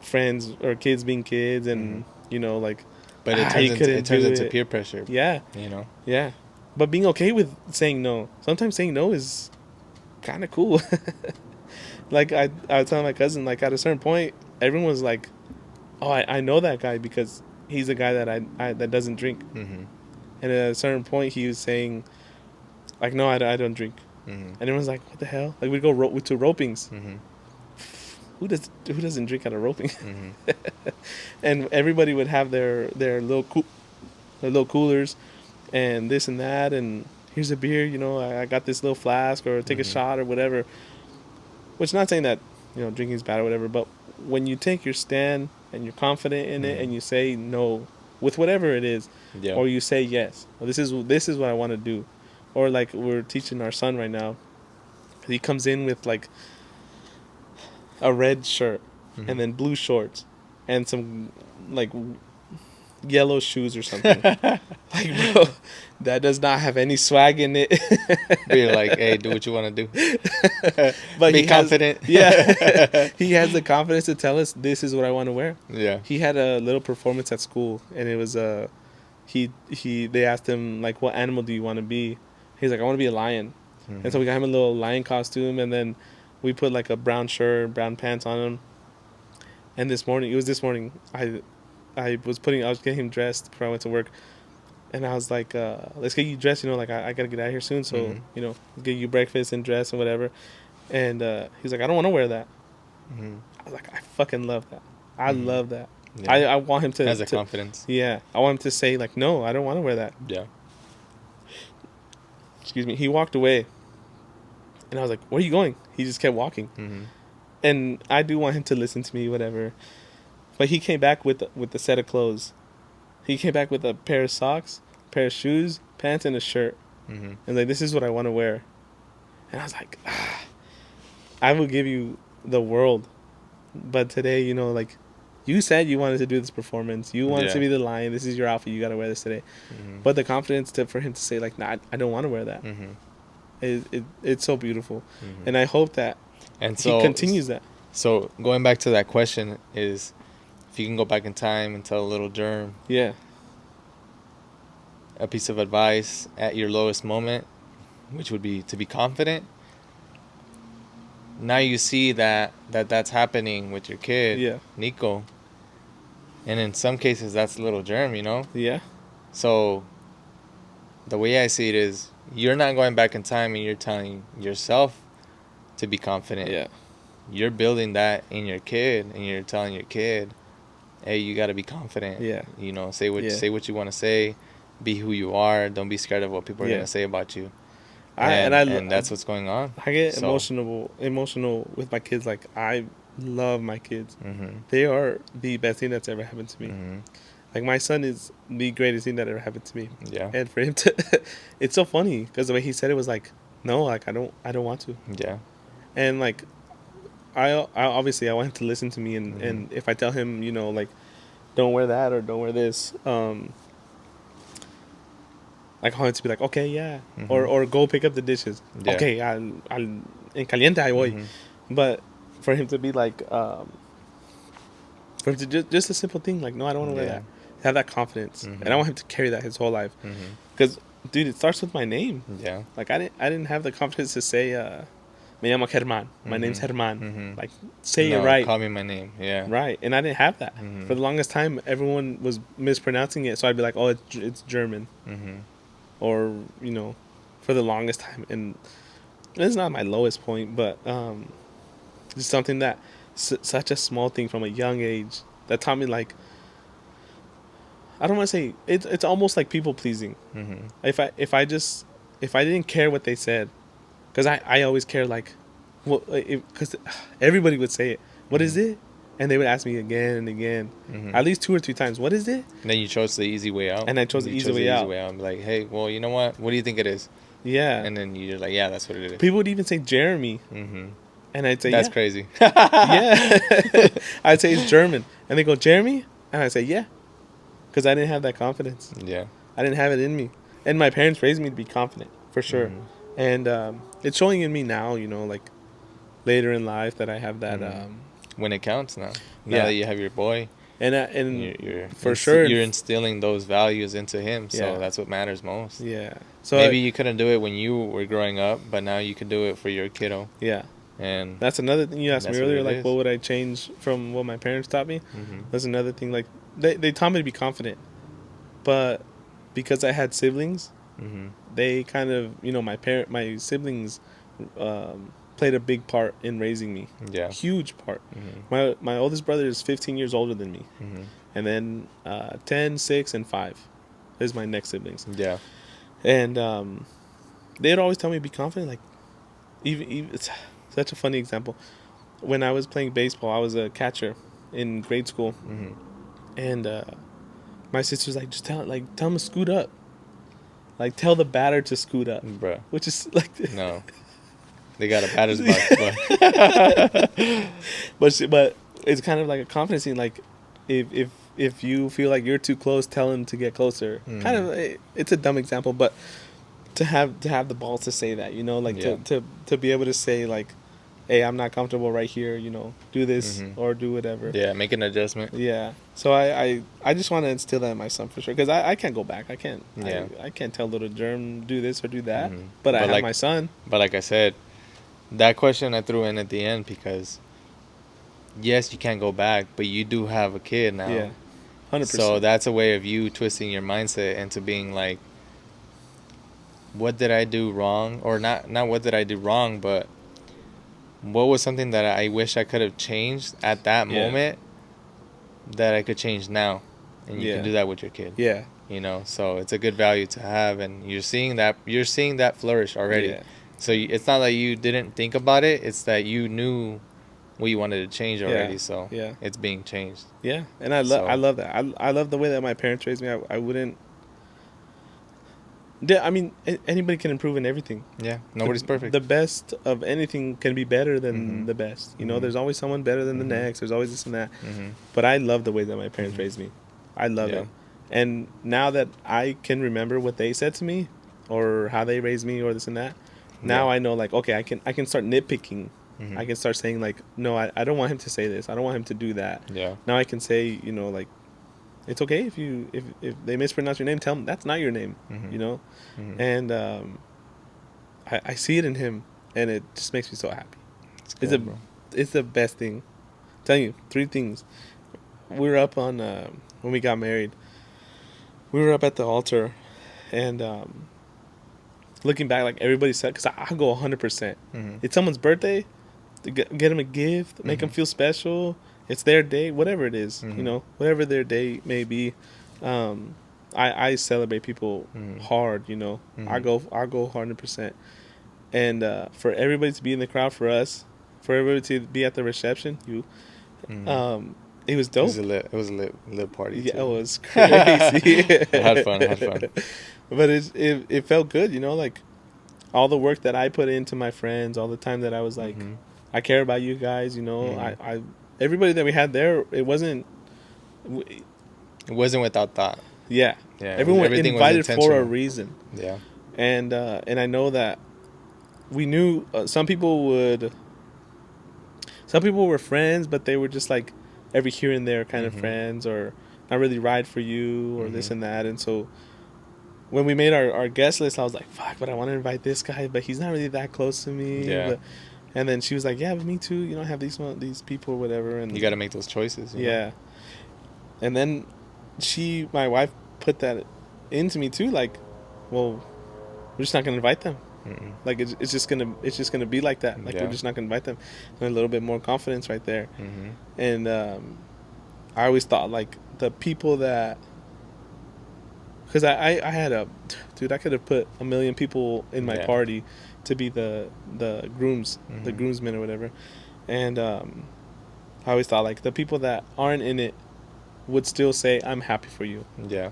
friends or kids being kids, and you know, like. But it turns into peer pressure. Yeah. You know? Yeah. But being okay with saying no. Sometimes saying no is kind of cool. Like, I was telling my cousin, like, at a certain point, everyone was like, oh, I know that guy because he's a guy that that doesn't drink. And at a certain point, he was saying, like, no, I don't drink. And everyone's like, what the hell? Like, we'd go to ropings. Who doesn't drink at a roping? And everybody would have their little coolers and this and that, and here's a beer, you know, I got this little flask, or take a shot or whatever. Which, not saying that, you know, drinking is bad or whatever, but when you take your stand and you're confident in it and you say no with whatever it is, or you say yes, well, this is what I want to do. Or like we're teaching our son right now, he comes in with like a red shirt and then blue shorts and some like yellow shoes or something. Like, bro, that does not have any swag in it. But you're like, hey, do what you want to do. But be confident. He has the confidence to tell us this is what I want to wear. Yeah. He had a little performance at school, and it was they asked him like, what animal do you want to be? He's like, I want to be a lion. And so we got him a little lion costume, and then we put like a brown shirt, brown pants on him. And this morning, I was getting him dressed before I went to work. And I was like, let's get you dressed, you know, like I got to get out of here soon. So, you know, get you breakfast and dress and whatever. And he's like, I don't want to wear that. I was like, I fucking love that. I love that. Yeah. I want him to has a confidence. Yeah, I want him to say like, no, I don't want to wear that. Yeah. Excuse me. He walked away, and I was like, "Where are you going?" He just kept walking, and I do want him to listen to me, whatever. But he came back with a set of clothes. He came back with a pair of socks, a pair of shoes, pants, and a shirt. And like, this is what I want to wear. And I was like, I will give you the world, but today, you know, like, you said you wanted to do this performance. You wanted to be the lion. This is your outfit. You got to wear this today. But the confidence for him to say, like, nah, I don't want to wear that. It's so beautiful. And I hope that he continues that. So going back to that question is, if you can go back in time and tell a little Germ a piece of advice at your lowest moment, which would be to be confident. Now you see that's happening with your kid, Nico. And in some cases, that's a little Germ, you know? Yeah. So the way I see it is, you're not going back in time and you're telling yourself to be confident. Yeah. You're building that in your kid, and you're telling your kid, hey, you got to be confident. Yeah. You know, say what you want to say. Be who you are. Don't be scared of what people are going to say about you. And that's what's going on. I get emotional with my kids. Like, I love my kids. They are the best thing that's ever happened to me. Like, my son is the greatest thing that ever happened to me. Yeah. And for him to, it's so funny because the way he said it was like, no, like, I don't want to. Yeah. And like, I obviously I want him to listen to me, and if I tell him, you know, like, don't wear that or don't wear this, like, I want him to be like, okay, yeah, or go pick up the dishes. Yeah. Okay, I'll en caliente I voy. But for him to be like, for him to just a simple thing like, no, I don't want to wear that. Have that confidence, and I want him to carry that his whole life. Because, dude, it starts with my name. Yeah. Like, I didn't have the confidence to say, me llamo Germán. My name's Germán. Like, say it right. Call me my name. Yeah. Right. And I didn't have that. For the longest time, everyone was mispronouncing it. So I'd be like, oh, it's German. Or, you know, for the longest time. And it's not my lowest point, but just something that, such a small thing from a young age that taught me, like, I don't want to say, it's almost like people pleasing. If I didn't care what they said, because I always care, like, because everybody would say it. What is it? And they would ask me again and again, at least 2 or 3 times. What is it? And then you chose the easy way out. And I chose the easy way out. I'm like, hey, well, you know what? What do you think it is? Yeah. And then you're like, yeah, that's what it is. People would even say Jeremy. And I'd say, that's crazy. Yeah. I'd say it's German. And they go, Jeremy? And I'd say, yeah. Because I didn't have that confidence. Yeah. I didn't have it in me. And my parents raised me to be confident, for sure. And it's showing in me now, you know, like, later in life that I have that. When it counts now. Now that you have your boy. And you're for sure. You're instilling those values into him. So that's what matters most. Yeah. So maybe you couldn't do it when you were growing up, but now you can do it for your kiddo. Yeah. And that's another thing you asked me earlier, like, what would I change from what my parents taught me? That's another thing. Like, they taught me to be confident. But because I had siblings, they kind of, you know, my siblings played a big part in raising me. Yeah. Huge part. My oldest brother is 15 years older than me. And then 10, 6, and 5 is my next siblings. Yeah. And they'd always tell me to be confident. Like, even it's such a funny example. When I was playing baseball, I was a catcher in grade school. And my sister's like, just tell him to scoot up. Like, tell the batter to scoot up. Bruh. Which is like... No. They got a batter's box. But it's kind of like a confidence thing. Like, if you feel like you're too close, tell him to get closer. Kind of, it's a dumb example, but to have the balls to say that, you know, like, to be able to say, like, hey, I'm not comfortable right here, you know, do this or do whatever. Yeah, make an adjustment. Yeah. So I just want to instill that in my son for sure, because I can't go back. I can't. Yeah. I can't tell little Germ do this or do that. But I have my son. But like I said, that question I threw in at the end because, yes, you can't go back, but you do have a kid now. Yeah, 100%. So that's a way of you twisting your mindset into being like, what did I do wrong? Or not what did I do wrong, but what was something that I wish I could have changed at that moment that I could change now, and you can do that with your kid. Yeah. You know, so it's a good value to have, and you're seeing that flourish already. Yeah. So it's not like you didn't think about it; it's that you knew what you wanted to change already. So it's being changed. Yeah, and I love that. I love the way that my parents raised me. I wouldn't. I mean, anybody can improve in everything. Yeah, nobody's perfect. The best of anything can be better than the best. You know, there's always someone better than the next. There's always this and that. But I love the way that my parents raised me. I love it. And now that I can remember what they said to me, or how they raised me, or this and that, now I know, like, okay, I can start nitpicking. I can start saying, like, no, I don't want him to say this. I don't want him to do that. Yeah. Now I can say, you know, like, it's okay if they mispronounce your name, tell them that's not your name, you know? And I see it in him, and it just makes me so happy. It's the best thing. I'm telling you, 3 things. We were up on, when we got married, we were up at the altar, and looking back, like, everybody said, because I go 100%. It's someone's birthday, to get them a gift, make them feel special. It's their day, whatever it is, you know, whatever their day may be. I celebrate people hard, you know. I go 100%. And for everybody to be in the crowd for us, for everybody to be at the reception, it was dope. It was a lit party. Yeah, too. it was crazy. I had fun. But it felt good, you know, like, all the work that I put into my friends, all the time that I was like, I care about you guys, you know. I everybody that we had there, it wasn't without thought. Yeah. Everyone invited for a reason. Yeah. And I know that we knew some people were friends, but they were just like every here and there kind of friends, or not really ride for you, or this and that. And so when we made our guest list, I was like, fuck, but I want to invite this guy, but he's not really that close to me. Yeah. And then she was like, yeah, but me too. You know, I have these people or whatever. And you got to make those choices. You know? And then my wife put that into me too. Like, well, we're just not gonna invite them. Like, it's just gonna be like that. Like, we're just not gonna invite them. And a little bit more confidence right there. And I always thought, like, the people that, because I had I could have put 1 million people in my party to be the grooms, the groomsmen or whatever. And I always thought, like, the people that aren't in it would still say, I'm happy for you. Yeah.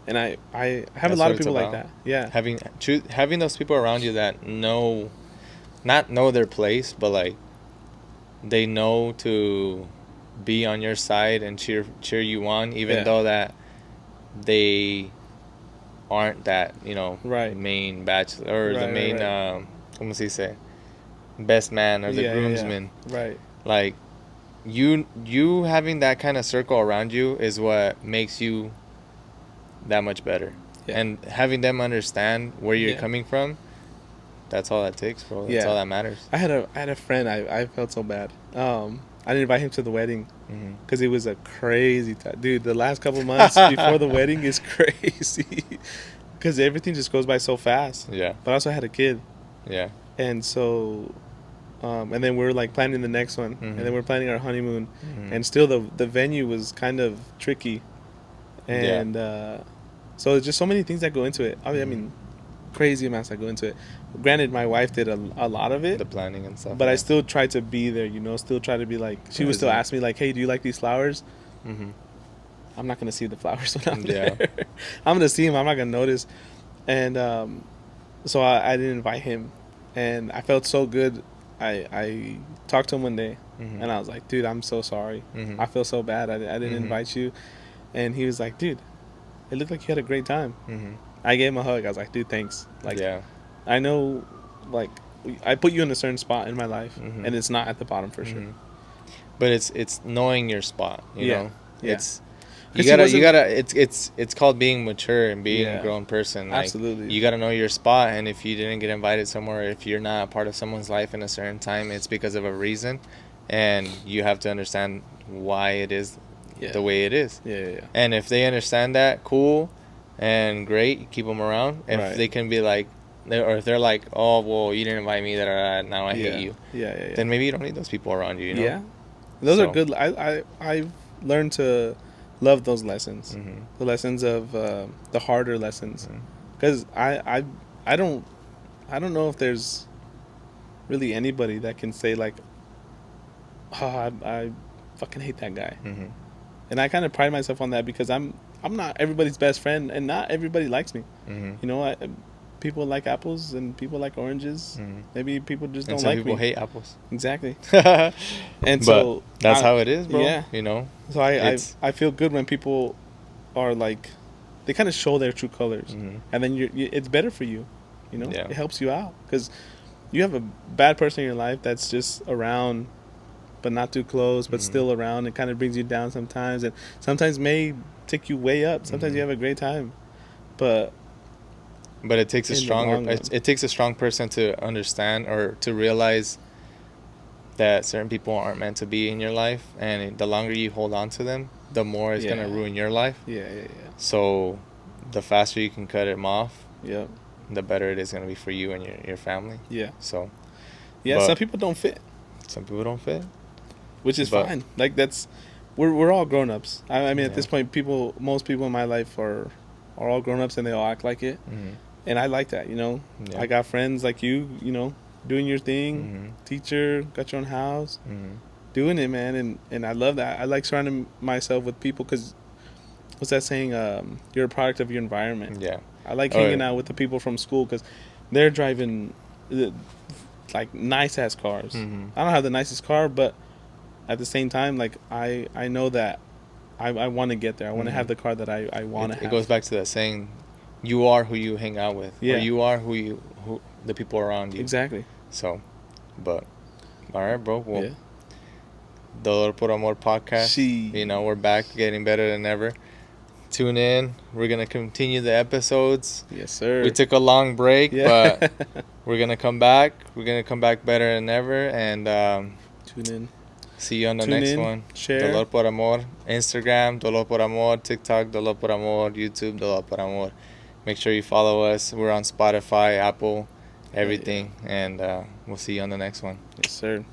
And I have a lot of people like that. Yeah. Having those people around you that not know their place, but, like, they know to be on your side and cheer you on, even though that they aren't that, you know, main bachelor, or the main ¿cómo se dice? Best man, or the groomsman. Right. Like, you having that kind of circle around you is what makes you that much better. And having them understand where you're coming from, that's all that takes, bro. That's all that matters. I had a friend, I felt so bad. I didn't invite him to the wedding because it was a crazy time. Dude, the last couple months before the wedding is crazy because everything just goes by so fast. Yeah. But I also had a kid. Yeah. And so, and then we were, like, planning the next one. And then we're planning our honeymoon. And still the venue was kind of tricky. And so there's just so many things that go into it. I mean, crazy amounts that go into it. Granted, my wife did a lot of it, the planning and stuff, but I still tried to be there, you know, still try to be like, she would still ask me, like, hey, do you like these flowers? I'm not gonna see the flowers when I'm there. I'm gonna see them, I'm not gonna notice. And so I didn't invite him, and I felt so good. I talked to him one day, and I was like, dude, I'm so sorry. I feel so bad, I didn't invite you. And he was like, dude, it looked like you had a great time. I gave him a hug. I was like, dude, thanks. Like, I know, like, I put you in a certain spot in my life, and it's not at the bottom for sure. But it's knowing your spot, you know. It's You gotta. It's called being mature and being a grown person. Like, absolutely. You gotta know your spot, and if you didn't get invited somewhere, if you're not a part of someone's life in a certain time, it's because of a reason, and you have to understand why it is the way it is. And if they understand that, cool and great, keep them around. If they can be like, or if they're like, oh, well, you didn't invite me, now I hate you. Then maybe you don't need those people around you. You know? Those are good. I've learn to love those lessons, the lessons of the harder lessons, because I don't know if there's really anybody that can say like, oh, I fucking hate that guy, and I kind of pride myself on that because I'm not everybody's best friend, and not everybody likes me. You know, people like apples and people like oranges. Maybe people just don't like me. Some people hate apples. Exactly. And so that's how it is, bro. Yeah. You know. So I feel good when people are like, they kind of show their true colors, and then it's better for you. You know, it helps you out because you have a bad person in your life that's just around, but not too close, but still around. It kind of brings you down sometimes, and sometimes may take you way up. Sometimes you have a great time, but it takes a stronger. It takes a strong person to understand or to realize that certain people aren't meant to be in your life, and the longer you hold on to them, the more it's gonna ruin your life. Yeah. So, the faster you can cut them off, the better it is gonna be for you and your family. Yeah. So. Yeah, some people don't fit. Some people don't fit, which is fine. Like we're all grown ups. I mean, at this point, most people in my life are all grown ups, and they all act like it. And I like that. You know, I got friends like you. You know, doing your thing, teacher, got your own house, doing it, man. And I love that. I like surrounding myself with people because, what's that saying? You're a product of your environment. Yeah. I like hanging out with the people from school because they're driving like nice ass cars. I don't have the nicest car, but at the same time, like I know that I want to get there. I want to have the car that I want to have. It goes back to that saying, you are who you hang out with. Yeah. Or you are who the people around you. Exactly. So, but all right, bro. Well, Dolor por Amor podcast. You know, we're back, getting better than ever. Tune in. We're gonna continue the episodes. Yes, sir. We took a long break, but we're gonna come back. We're gonna come back better than ever, and tune in. See you on the next one. Share. Dolor por Amor. Instagram, Dolor por Amor. TikTok, Dolor por Amor. YouTube, Dolor por Amor. Make sure you follow us. We're on Spotify, Apple, everything, and we'll see you on the next one. Yes, sir.